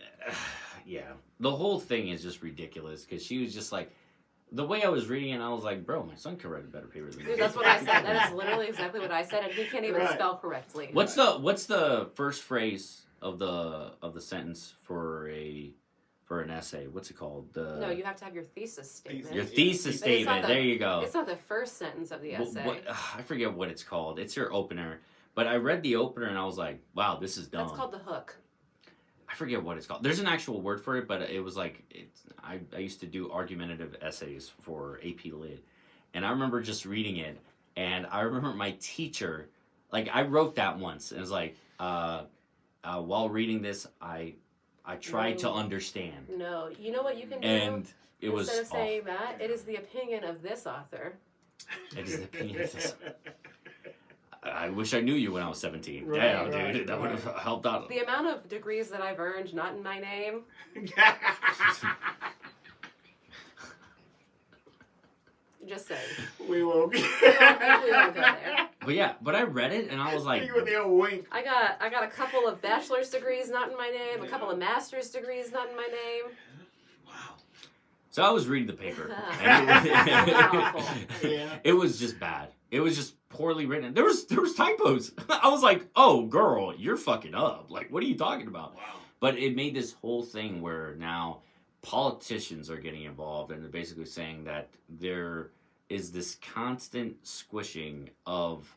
yeah, the whole thing is just ridiculous because she was just like, the way I was reading it, I was like, bro, my son could write a better paper than Dude, this. that's what I said. That is literally exactly what I said, and he can't even Right. spell correctly. What's the first phrase of the sentence for an essay? What's it called? No, you have to have your thesis statement. Your thesis But it's not statement. the- There you go. It's not the first sentence of the essay. I forget what it's called. It's your opener. But I read the opener and I was like, wow, this is dumb. That's called the hook. I forget what it's called. There's an actual word for it, but it was like, I used to do argumentative essays for AP Lit. And I remember just reading it. And I remember my teacher, like I wrote that once. And it was like, while reading this, I tried to understand. No, you know what you can do? And it was Instead of awful. saying that, it is the opinion of this author. It is the opinion of this. I wish I knew you when I was 17. Right, Damn, right, dude, that would have helped out. The amount of degrees that I've earned, not in my name. Just saying. We won't. We won't go there. But yeah, but I read it and I was like, You with the old wink. I got a couple of bachelor's degrees not in my name, a couple of master's degrees not in my name. Wow. so I was reading the paper. Awful. Yeah. It was just bad. It was just poorly written. There was typos. I was like, oh girl, you're fucking up. Like, what are you talking about? Wow. But it made this whole thing where now politicians are getting involved and they're basically saying that there is this constant squishing of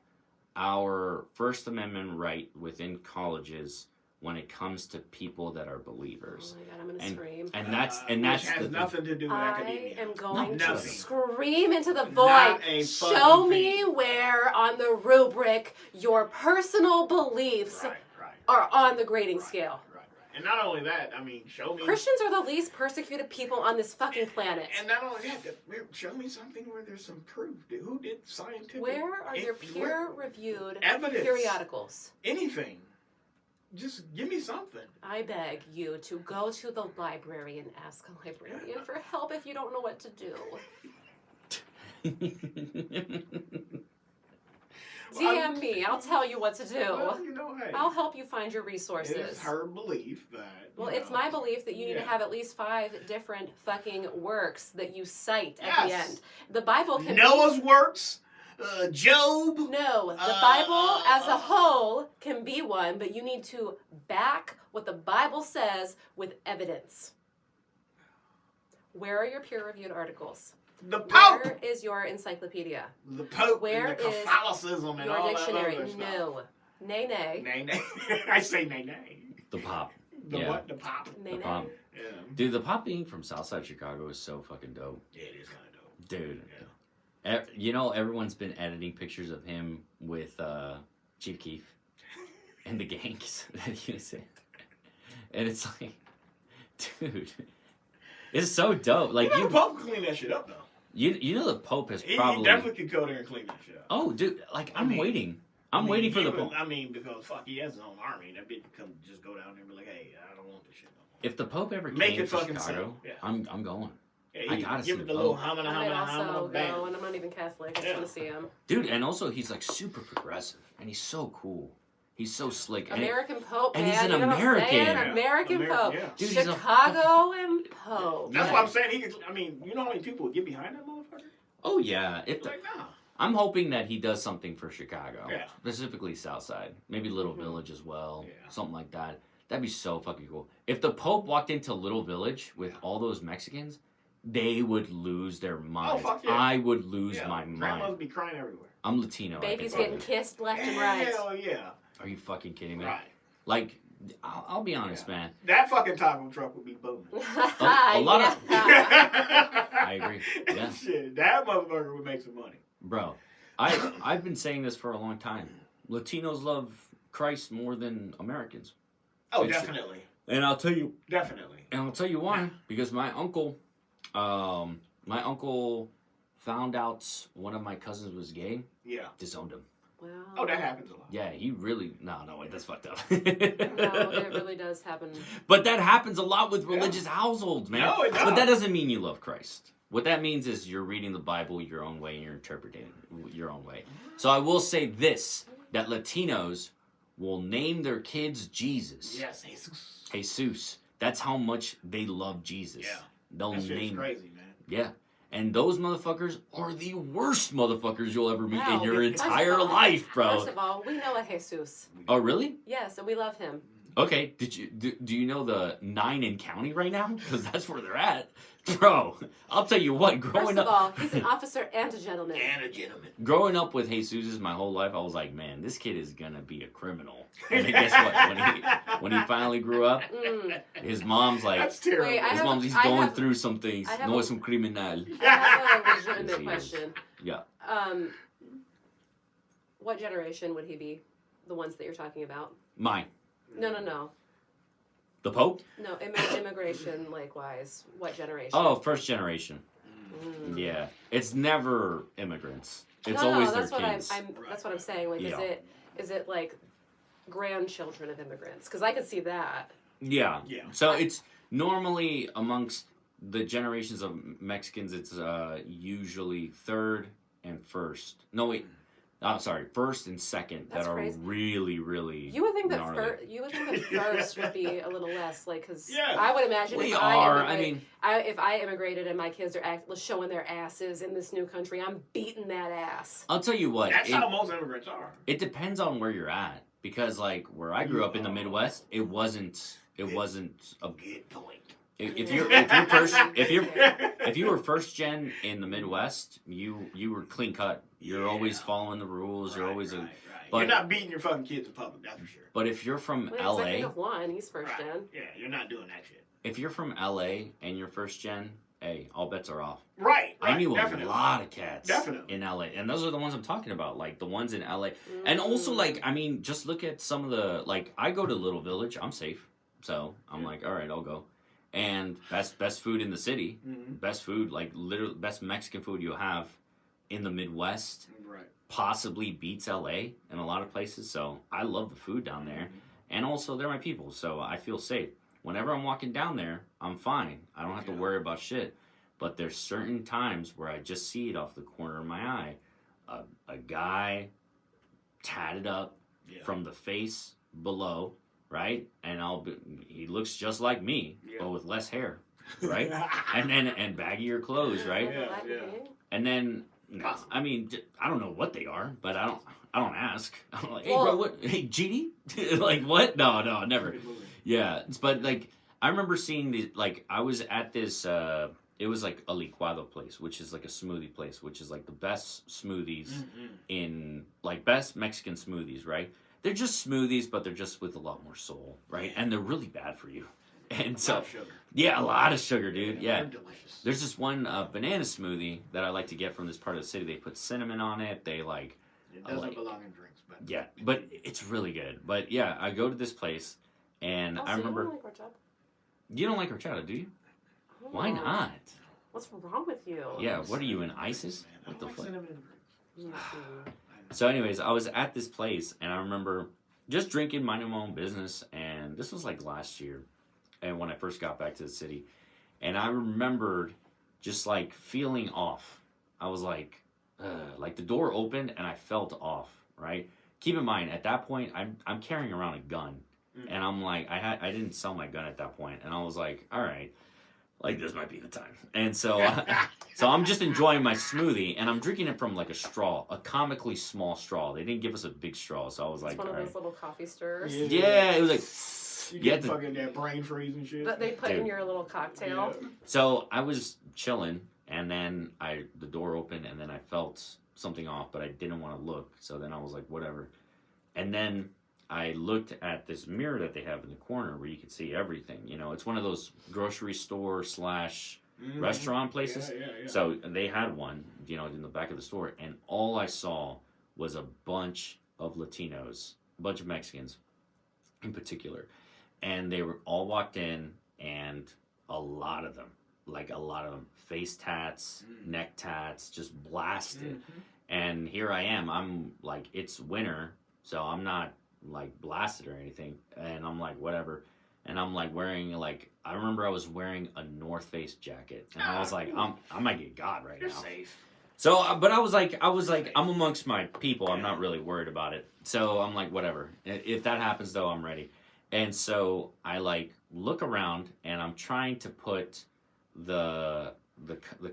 our First Amendment right within colleges when it comes to people that are Oh believers. my god, I'm gonna scream. And that's Which has the nothing to do with I academia. am going to Nothing. scream into the Not void. a Show fucking me thing. where on the rubric your personal beliefs Right. are on the grading scale. Right. And not only that, I mean, show me. Christians are the least persecuted people on this fucking planet. And not only that, show me something where there's some proof. Who did scientific? Where are your peer-reviewed evidence? periodicals? Anything. Just give me something. I beg you to go to the library and ask a librarian for help if you don't know what to do. DM me. I'll tell you what to do. Well, you know, hey, I'll help you find your resources. it is her belief that. Well, it's my belief that you need to have at least 5 different fucking works that you cite at the end. The Bible can Noah's works, Job. No, the Bible as a whole can be one, but you need to back what the Bible says with evidence. Where are your peer-reviewed articles? The Pope. Where is your encyclopedia? The Pope. Where and the is Catholicism and your all dictionary? that other stuff. No. Nay, nay. Nay, nay. I say nay, nay. The Pop. The Yeah. what? The Pop. Nay, The nay. Pop. Yeah. Dude, the Pop being from Southside Chicago is so fucking dope. Yeah, it is kind of dope. Dude. Yeah. You know, everyone's been editing pictures of him with Chief Keef and the gangs that he was in. And it's like, dude, it's so dope. Like, You know, the Pope can clean that shit up, though. you know the Pope has He probably... definitely could go there and clean that shit up. Oh, dude, like, I'm I mean- waiting. I'm waiting for he the would- Pope. I mean, because fuck, he has his own army. That bitch come just go down there and be like, hey, I don't want this shit no more. If the Pope ever Make came it to fucking Chicago, so. Yeah. I'm going. Yeah, I he- gotta give see it the the little Pope. hamina, I might hamina, also hamina, go, bam. and I'm not even Catholic. I just Yeah. want to see him. Dude, and also he's like super progressive, and he's so cool. He's so slick. And American Pope, and man. he's an you know American. What I'm saying? Yeah. American Pope. Yeah. Dude, he's a Chicago and Pope. That's Yeah. what I'm saying. He could, I mean, you know how many people would get behind that motherfucker? Oh yeah, Like, nah. I'm hoping that he does something for Chicago, Yeah. specifically Southside, maybe Little Mhm. Village as well, Yeah. something like that. That'd be so fucking cool. If the Pope walked into Little Village with all those Mexicans, they would lose their minds. fuck yeah. I would lose Yeah, my grandmas mind. be crying everywhere. I'm Latino. I Babies can tell getting you. kissed left and right. Hell yeah. Are you fucking kidding me? Right. Like, I'll be honest, man. That fucking taco truck would be booming. A lot of- Yeah. I agree. Yeah. Shit, that motherfucker would make some money. Bro, I've been saying this for a long time. Latinos love Christ more than Americans. Oh, It's- definitely. And I'll tell you Definitely. why. Because my uncle found out one of my cousins was gay, Yeah. disowned him. Wow. Oh, that happens a lot. Yeah, he really no wait, that's fucked up. No, it really does happen. But that happens a lot with religious households, man. No, it But does. that doesn't mean you love Christ. What that means is you're reading the Bible your own way and you're interpreting it your own way. So I will say this, that Latinos will name their kids Jesus. Yes, Jesus. Jesus. That's how much they love Jesus. Yeah. They'll That shit's name crazy, man. Yeah. And those motherfuckers are the worst motherfuckers you'll ever meet in Wow. your First of entire all- life, bro. First of all, we know a Jesus. Oh, really? Yes, and we love him. Okay. Do you know the 9 in county right now? Because that's where they're at, bro. I'll tell you what. First of all, he's an officer and a gentleman. And a gentleman. Growing up with Jesus my whole life, I was like, man, this kid is gonna be a criminal. And then guess what? When he finally grew up, Mm. his mom's like, That's terrible. Wait, I his have- mom's he's I going have- through some things. I have No, a- it's some criminal. I have a Yes, he legitimate is. question. Yeah. What generation would he be? The ones that you're talking about? Mine. No. The Pope? No, immigration, likewise. What generation? Oh, first generation. Mm. Yeah. It's never immigrants. It's no, always that's their what kids. that's what I'm saying. Like, Yeah. is it like grandchildren of immigrants? Because I could see that. Yeah. Yeah. So it's normally amongst the generations of Mexicans, it's usually third and first. No, wait. I'm sorry, first and second That's that are crazy. really, really. You would think that gnarly. first would be a little less, like, because Yeah. I would imagine We if are. I I mean, if I immigrated and my kids are showing their asses in this new country, I'm beating that ass. I'll tell you what. That's how most immigrants are. It depends on where you're at, because like where I grew up in the Midwest, it wasn't a. Good point. If you were first gen in the Midwest, you were clean cut. You're always following the rules. You're always right. but- You're not beating your fucking kids in public, that's for sure. But if you're from Wait, LA, second of one, he's first Right. gen. Yeah, you're not doing that shit. if you're from LA and you're first gen, hey, all bets are off. Right. I knew definitely. a lot of cats Definitely. in LA, and those are the ones I'm talking about, like the ones in LA. And also, Mm. like, I mean, just look at some of the, like, I go to Little Village, I'm safe. So I'm like, all right, I'll go. And best food in the city, best food, like literally best Mexican food you'll have in the Midwest. Right. Possibly beats LA in a lot of places. So I love the food down there. And also they're my people, so I feel safe. Whenever I'm walking down there, I'm fine. I don't have to worry about shit. But there's certain times where I just see it off the corner of my eye. A guy tatted up from the face below, right? And he looks just like me, but with less hair, right? and baggier clothes, right? Yeah. And then, I mean, I don't know what they are, but I don't ask. I'm like, hey, bro, what? Hey, GD? Like, what? No, never. Yeah, but like, I remember seeing the, like, I was at this, it was like a licuado place, which is like a smoothie place, which is like the best smoothies in, like, best Mexican smoothies, right? They're just smoothies, but they're just with a lot more soul, right? And they're really bad for you. And so, a lot of sugar, dude. Yeah. They're delicious. There's this one banana smoothie that I like to get from this part of the city. They put cinnamon on it. They like, it doesn't belong in drinks, but yeah, but it's really good. But yeah, I go to this place, and I remember. You don't like horchata? You don't like horchata, do you? Oh. Why not? What's wrong with you? Yeah, what are you in ISIS? What the fuck? cinnamon in drinks. So, anyways, I was at this place, and I remember just drinking, minding my own business, and this was like last year, and when I first got back to the city, and I remembered just like feeling off. I was like the door opened, and I felt off. Right. Keep in mind, at that point, I'm carrying around a gun, and I'm like, I didn't sell my gun at that point, and I was like, all right. Like, this might be the time. And so so I'm just enjoying my smoothie, and I'm drinking it from, like, a straw, a comically small straw. They didn't give us a big straw, so I was like, it's one of those little coffee stirs. Yeah, it was like... You get fucking that brain freeze and shit. That they put in your little cocktail. Yeah. So I was chilling, and then the door opened, and then I felt something off, but I didn't want to look. So then I was like, whatever. And then I looked at this mirror that they have in the corner where you could see everything. You know, it's one of those grocery store / restaurant places. Yeah. So they had one, you know, in the back of the store, and all I saw was a bunch of Latinos, a bunch of Mexicans in particular. And they were all walked in, and a lot of them, face tats, neck tats, just blasted. And here I am. I'm like, it's winter, so I'm not like blasted or anything, and I'm like, whatever. And I'm like wearing, like, I remember I was wearing a North Face jacket, and I was like, I might get God right now. You're safe. So, but I was like, I'm amongst my people. I'm not really worried about it. So I'm like, whatever. If that happens, though, I'm ready. And so I like look around, and I'm trying to put the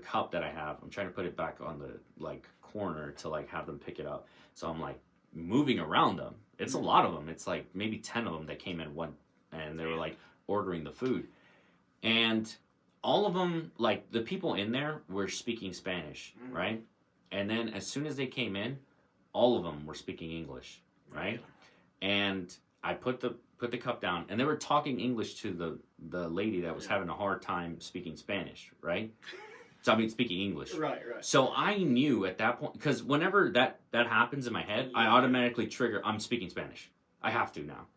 cup that I have. I'm trying to put it back on the like corner to like have them pick it up. So I'm like moving around them. It's a lot of them. It's like maybe 10 of them that came in one, and they were like ordering the food. And all of them, like the people in there were speaking Spanish, right? And then as soon as they came in, all of them were speaking English, right? And I put the cup down, and they were talking English to the lady that was having a hard time speaking Spanish, right? So I mean, speaking English. Right. So I knew at that point, because whenever that happens in my head, I automatically trigger, I'm speaking Spanish. I have to now.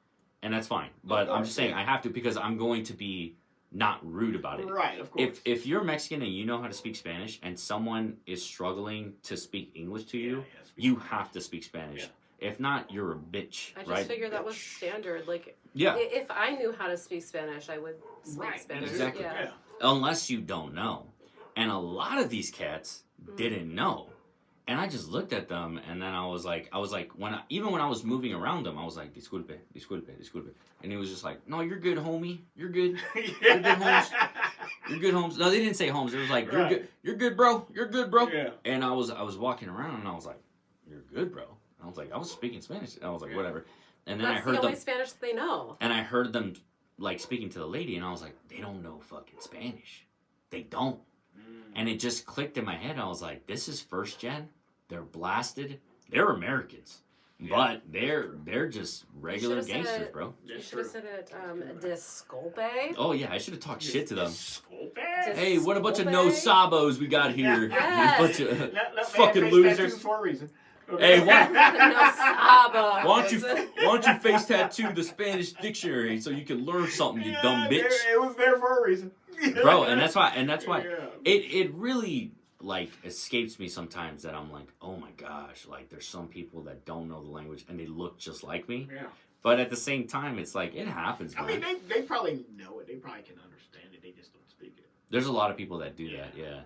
And that's fine. But I'm just saying, I have to, because I'm going to be not rude about it. Right, of course. If you're Mexican and you know how to speak Spanish, and someone is struggling to speak English to you, you have to speak Spanish. Yeah. If not, you're a bitch, I just right? figured that was standard. Like, yeah. If I knew how to speak Spanish, I would speak Spanish. Exactly. Yeah. Unless you don't know. And a lot of these cats didn't know. And I just looked at them, and then I was like, even when I was moving around them, I was like, disculpe. And he was just like, no, you're good, homie. You're good. You're good, Holmes. You're good, Holmes. No, they didn't say Holmes. It was like, you're good. You're good, bro. You're good, bro. Yeah. And I was walking around, and I was like, you're good, bro. I was like, I was speaking Spanish. I was like, whatever. And then That's I heard the only them, Spanish that they know. and I heard them like speaking to the lady, and I was like, they don't know fucking Spanish. They don't. And it just clicked in my head. I was like, this is first gen. They're blasted. They're Americans. But they're just regular gangsters, bro. You should have said it, disculpe. Oh, yeah, I should have talked shit to them. Disculpe? Hey, what a bunch of no sabos we got here. Yes. Bunch of Let fucking face losers. tattoos for a reason. Hey, No sabo. why don't you face tattoo the Spanish dictionary so you can learn something, you dumb bitch? It was there for a reason. Bro, and that's why Yeah. it really like escapes me sometimes that I'm like, oh my gosh, like there's some people that don't know the language and they look just like me. Yeah. But at the same time, it's like it happens, man. I mean, they probably know it. They probably can understand it. They just don't speak it. There's a lot of people that do that, yeah.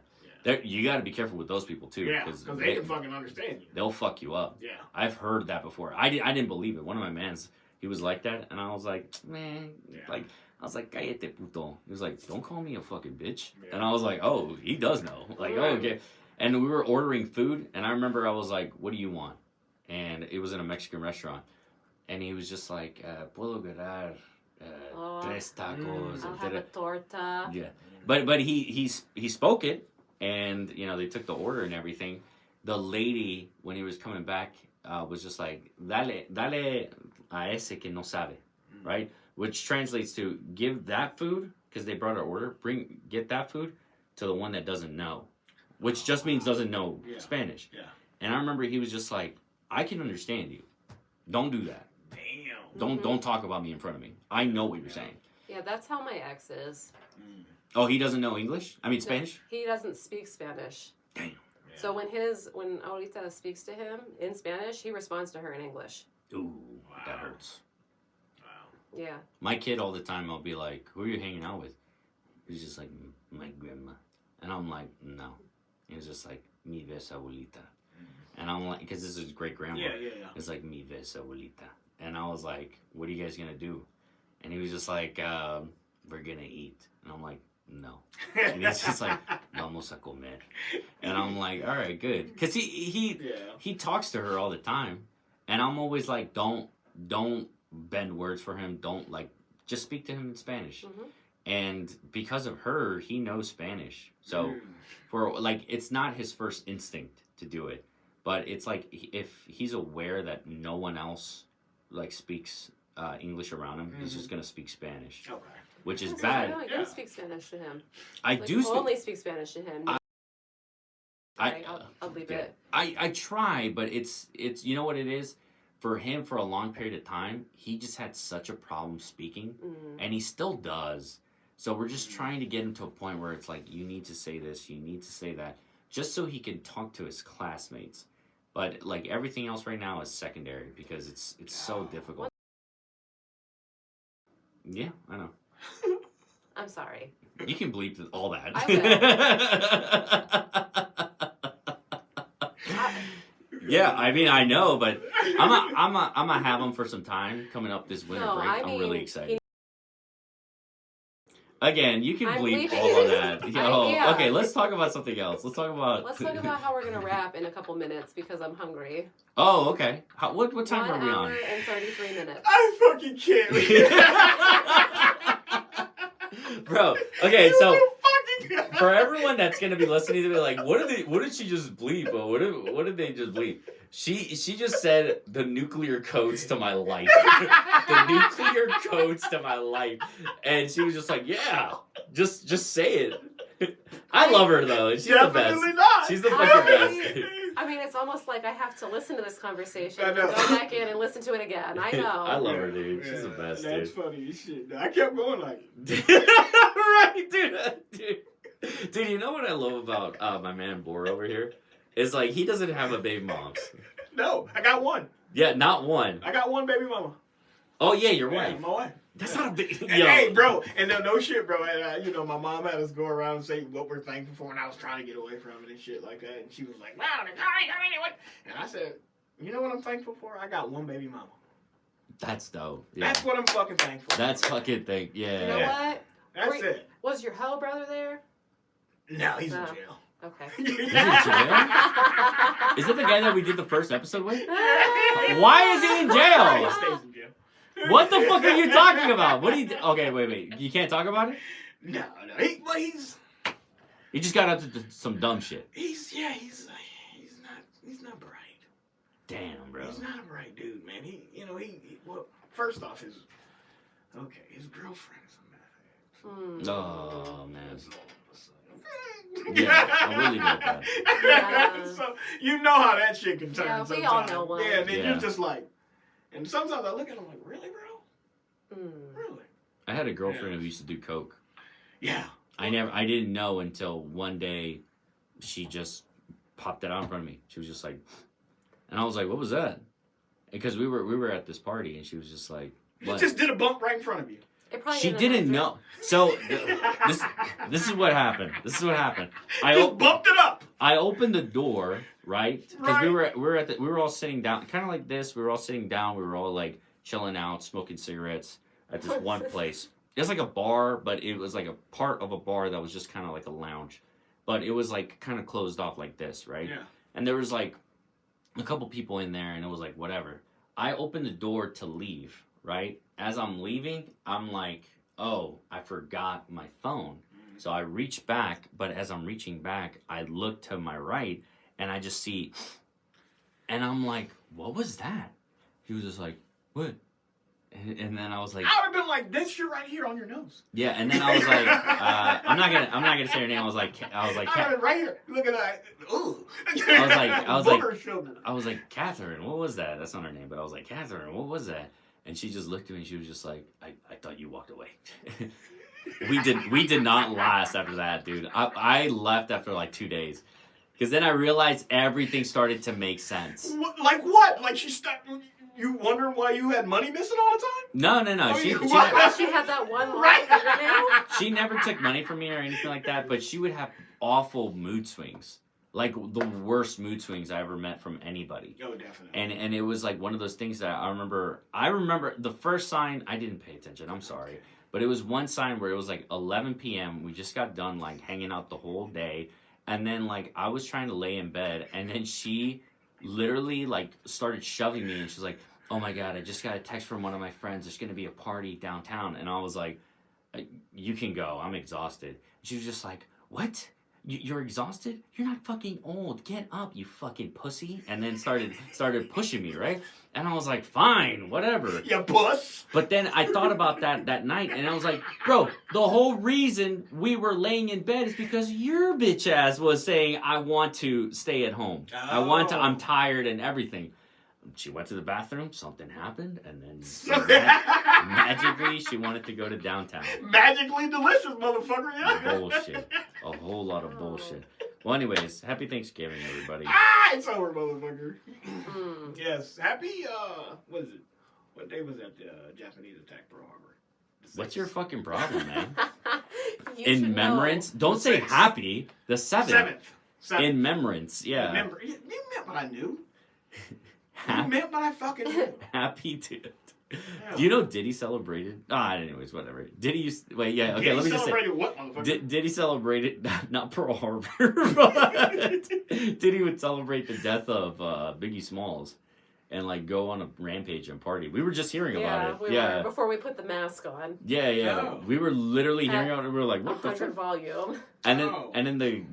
You got to be careful with those people too, Yeah, because they can fucking understand you. They'll fuck you up. Yeah. I've heard that before. I didn't believe it. One of my mans, he was like that, and I was like, man, like I was like, cállate puto. He was like, don't call me a fucking bitch. Yeah. And I was like, oh, he does know. Like, oh, okay. And we were ordering food, and I remember I was like, what do you want? And it was in a Mexican restaurant, and he was just like, puedo ganar tres tacos. I'll have a torta. Yeah, but he spoke it. And, you know, they took the order and everything. The lady, when he was coming back, was just like, dale a ese que no sabe, right? Which translates to give that food, because they brought our order, get that food to the one that doesn't know. Which just means doesn't know Spanish. Yeah. And I remember he was just like, I can understand you. Don't do that. Damn. Don't talk about me in front of me. I know what you're saying. Yeah, that's how my ex is. Oh, he doesn't know English? I mean, Spanish? No, he doesn't speak Spanish. Damn. So when Aurita speaks to him in Spanish, he responds to her in English. Ooh, that hurts. Wow. Yeah. My kid all the time, I'll be like, who are you hanging out with? He's just like, my grandma. And I'm like, no. He's just like, mi ves abuelita. And I'm like, because this is great grandma. Yeah. It's like, mi ves abuelita. And I was like, what are you guys going to do? And he was just like, we're going to eat. And I'm like, no. And he's just like, vamos a comer. And I'm like, all right, good. Because he talks to her all the time. And I'm always like, don't bend words for him. Don't, like, just speak to him in Spanish. Mm-hmm. And because of her, he knows Spanish. So, for like, it's not his first instinct to do it. But it's like, if he's aware that no one else, like, speaks English around him, he's just going to speak Spanish. Okay. Which is That's bad. I don't speak Spanish to him. I Like, do only speak Spanish to him. I'll leave it. I try, but it's you know what it is? For him, for a long period of time, he just had such a problem speaking, and he still does. So we're just trying to get him to a point where it's like, you need to say this, you need to say that, just so he can talk to his classmates. But like everything else right now is secondary because it's so difficult. Yeah, I know. I'm sorry. You can bleep all that. Yeah, I mean, I know, but I'm gonna have him for some time coming up this winter break. I'm really excited. Again, you can bleep all of that. Yeah. Okay, let's talk about something else. Let's talk about how we're gonna wrap in a couple minutes because I'm hungry. Oh, okay. What time are we on? 1 hour and 33 minutes. I fucking can't. Bro, okay, so for everyone that's gonna be listening to me, like, what did she just bleep? Or what did they just bleep? She just said the nuclear codes to my life. The nuclear codes to my life. And she was just like, yeah, just say it. I love her though. She's the best. Not. She's the fucking best. I mean, it's almost like I have to listen to this conversation I and know. go back in and listen to it again. I know. I love her, dude. She's the best, That's dude. funny as shit. I kept going like Right, dude. Dude, you know what I love about my man Bor over here? Is like, he doesn't have a baby mom. No, I got one. Yeah, not one. I got one baby mama. Oh, yeah, your Yeah, wife. my wife. That's not a big... And, hey, bro, and no shit, bro. And, my mom had us go around and say what we're thankful for, and I was trying to get away from it and shit like that. And she was like, wow, and I said, you know what I'm thankful for? I got one baby mama. That's dope. Yeah. That's what I'm fucking thankful for. That's fucking thing. Yeah. You know what? That's it. Was your hoe brother there? No, he's in No. jail. Okay. He's in jail? Is that the guy that we did the first episode with? Why is he in He jail? stays in jail. What the fuck are you talking about? What do you... Okay, wait. You can't talk about it? No. You just got up to some dumb shit. He's not bright. Damn, bro. He's not a bright dude, man. Well, first off, his girlfriend is a meth head. Oh, man. Yeah, I'm really good at Yeah. So you know how that shit can turn. Yeah, we sometimes. all know one. Yeah, and then Yeah. you're just like, and sometimes I look at them like, really, bro? Mm. Really? I had a girlfriend who used to do coke. Yeah. I didn't know until one day she just popped it out in front of me. She was just like, and I was like, what was that? Because we were at this party and she was just like, You what? just did a bump right in front of you. It probably She didn't didn't have know. So this is what happened. This is what happened. Just bumped it up. I opened the door, right? Because we Right. were all sitting down, kind of like this. We were all sitting down. We were all like chilling out, smoking cigarettes at this one place. It was like a bar, but it was like a part of a bar that was just kind of like a lounge, but it was like kind of closed off like this, right? Yeah. And there was like a couple people in there, and it was like whatever. I opened the door to leave, right? As I'm leaving, I'm like, oh, I forgot my phone. So I reach back, but as I'm reaching back, I look to my right, and I just see, and I'm like, what was that? He was just like, what? And then I was like, I would have been like, this shit right here on your nose. yeah. And then I was like, I'm not gonna say her name. I was like, I would have been right here. Look at that. Ooh. I was like, Booger sugar. I was like, Catherine, what was that? That's not her name, but I was like, Catherine, what was that? And she just looked at me and she was just like, I thought you walked away. we did not last after that, dude. I left after like 2 days. Because then I realized everything started to make sense. Like what? Like she stopped. You wondering why you had money missing all the time? No. Oh, She Oh, she had that one long Right. fingernail? she never took money from me or anything like that, but she would have awful mood swings. Like the worst mood swings I ever met from anybody. Oh, definitely. And it was like one of those things that I remember the first sign, I didn't pay attention, I'm sorry. But it was one sign where it was like 11 p.m. We just got done like hanging out the whole day. And then like I was trying to lay in bed, and then she literally like started shoving me, and she's like, oh my God, I just got a text from one of my friends. There's going to be a party downtown. And I was like, you can go. I'm exhausted. She was just like, what? You're exhausted? You're not fucking old. Get up, you fucking pussy. And then started pushing me, right? And I was like, fine, whatever. You puss. But then I thought about that night, and I was like, bro, the whole reason we were laying in bed is because your bitch ass was saying, I want to stay at home. I'm tired and everything. She went to the bathroom, something happened, and then magically she wanted to go to downtown. Magically delicious, motherfucker. Yeah. Bullshit. A whole lot of bullshit. Well, anyways, happy Thanksgiving, everybody. Ah, it's over, motherfucker. Mm. Yes. Happy, what is it? What day was that Japanese attack Pearl Harbor? What's your fucking problem, man? You In should remembrance? know. Don't The say sixth. happy. The 7th. Seventh. In remembrance, yeah. Remember, you meant what I knew. You Ha- meant what I fucking knew. happy to. Yeah. Do you know Diddy celebrated? Anyways, whatever. Diddy used. Wait, yeah, okay, Did let he me just say. celebrated what, motherfucker? Diddy celebrated not Pearl Harbor, but Diddy would celebrate the death of Biggie Smalls, and like go on a rampage and party. We were just hearing about it. We were, before we put the mask on. Yeah. Oh. We were literally hearing about it. We were like, what the 100 fuck? volume. And then Oh.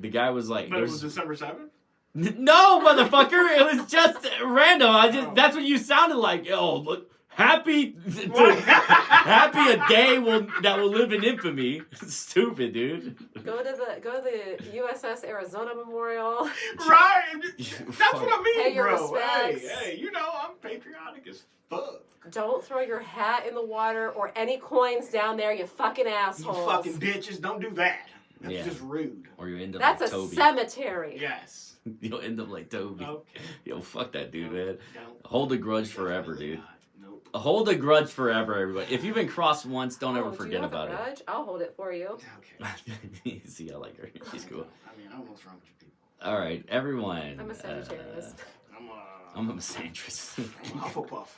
the guy was like, But it was there's December 7th? no motherfucker. It was just random. Oh. That's what you sounded like. Oh, look. Happy What? happy a day that will live in infamy. Stupid, dude. Go to the USS Arizona Memorial. Right. That's what I mean, Pay your bro. respects. Hey, you know, I'm patriotic as fuck. Don't throw your hat in the water or any coins down there, you fucking You assholes. fucking bitches, don't do that. That's Yeah. just rude. Or you end up That's like a Toby. cemetery. Yes. You'll end up like Toby. Okay. Yo, fuck that dude, man. Don't. Hold a grudge forever, Definitely dude. not. Nope. Hold a grudge forever, everybody. If you've been crossed once, don't ever Oh, do you forget want the about grudge? I'll hold it for you. Okay. it. See, I like her. She's cool. I mean, I don't know what's wrong with you people. All right, everyone. I'm a Sagittarius. I'm I'm a Misandrist. I'm Hufflepuff.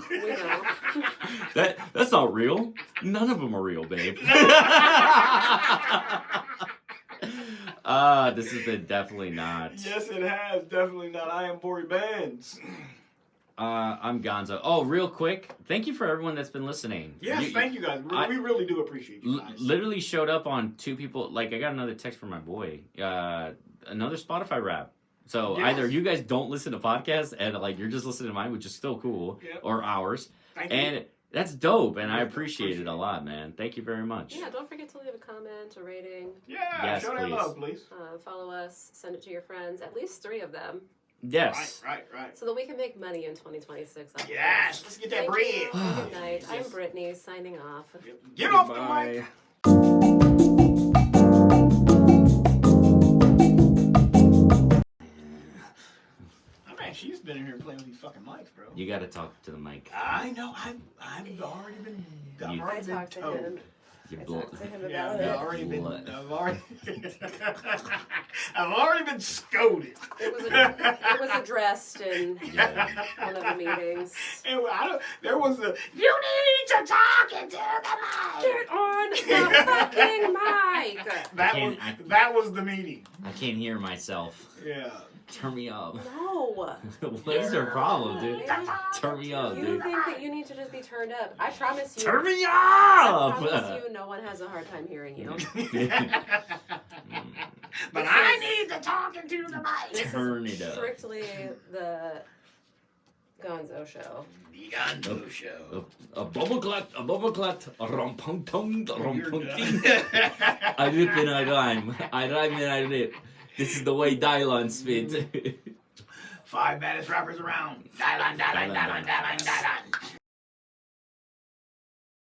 We know. That's not real. None of them are real, babe. This has been definitely not. Yes, it has. Definitely not. I am Bori Bands. I'm Gonzo. Oh, real quick, thank you for everyone that's been listening. Yes, thank you guys. We really do appreciate you guys. Literally showed up on 2 people. Like, I got another text from my boy. Another Spotify rap. So Yes. either you guys don't listen to podcasts and like you're just listening to mine, which is still cool, Yep. or ours. Thank you. And That's dope, and I appreciate it a lot, man. Thank you very much. Yeah, don't forget to leave a comment, a rating. Yeah, Yes, show that please. love, please. Follow us, send it to your friends, at least 3 of them, Yes. Right. so that we can make money in 2026. off Yes, this. let's get that Thank bread. you, and good night. I'm Yes. Brittany, signing off. Get off the mic. Oh, man, she's been in here playing with these fucking mics, bro. You got to talk to the mic. I know. I've already been. I've You- I already been talked to told. him. Your I blood. talked to him Yeah, about I've it. already been. Blood. I've already been scolded. It was addressed in Yeah. one of the meetings. And there was a. You need to talk into the mic. Get on the fucking mic! That was the meeting. I can't hear myself. Yeah. Turn me up. No. What is your problem, dude? Man, Turn me up, you dude. think that you need to just be turned up. I promise you. Turn me I up! promise you no one has a hard time hearing you. But This I is- need to talk into the mic. This Turn is it up. strictly the Gonzo show. The Gonzo Show. A bubble clot, a rom pong tong, rom You're pong done. ting. I rip and I rhyme. I rhyme and I rip. This is the way Dylan spit. 5 baddest rappers around. Dylan.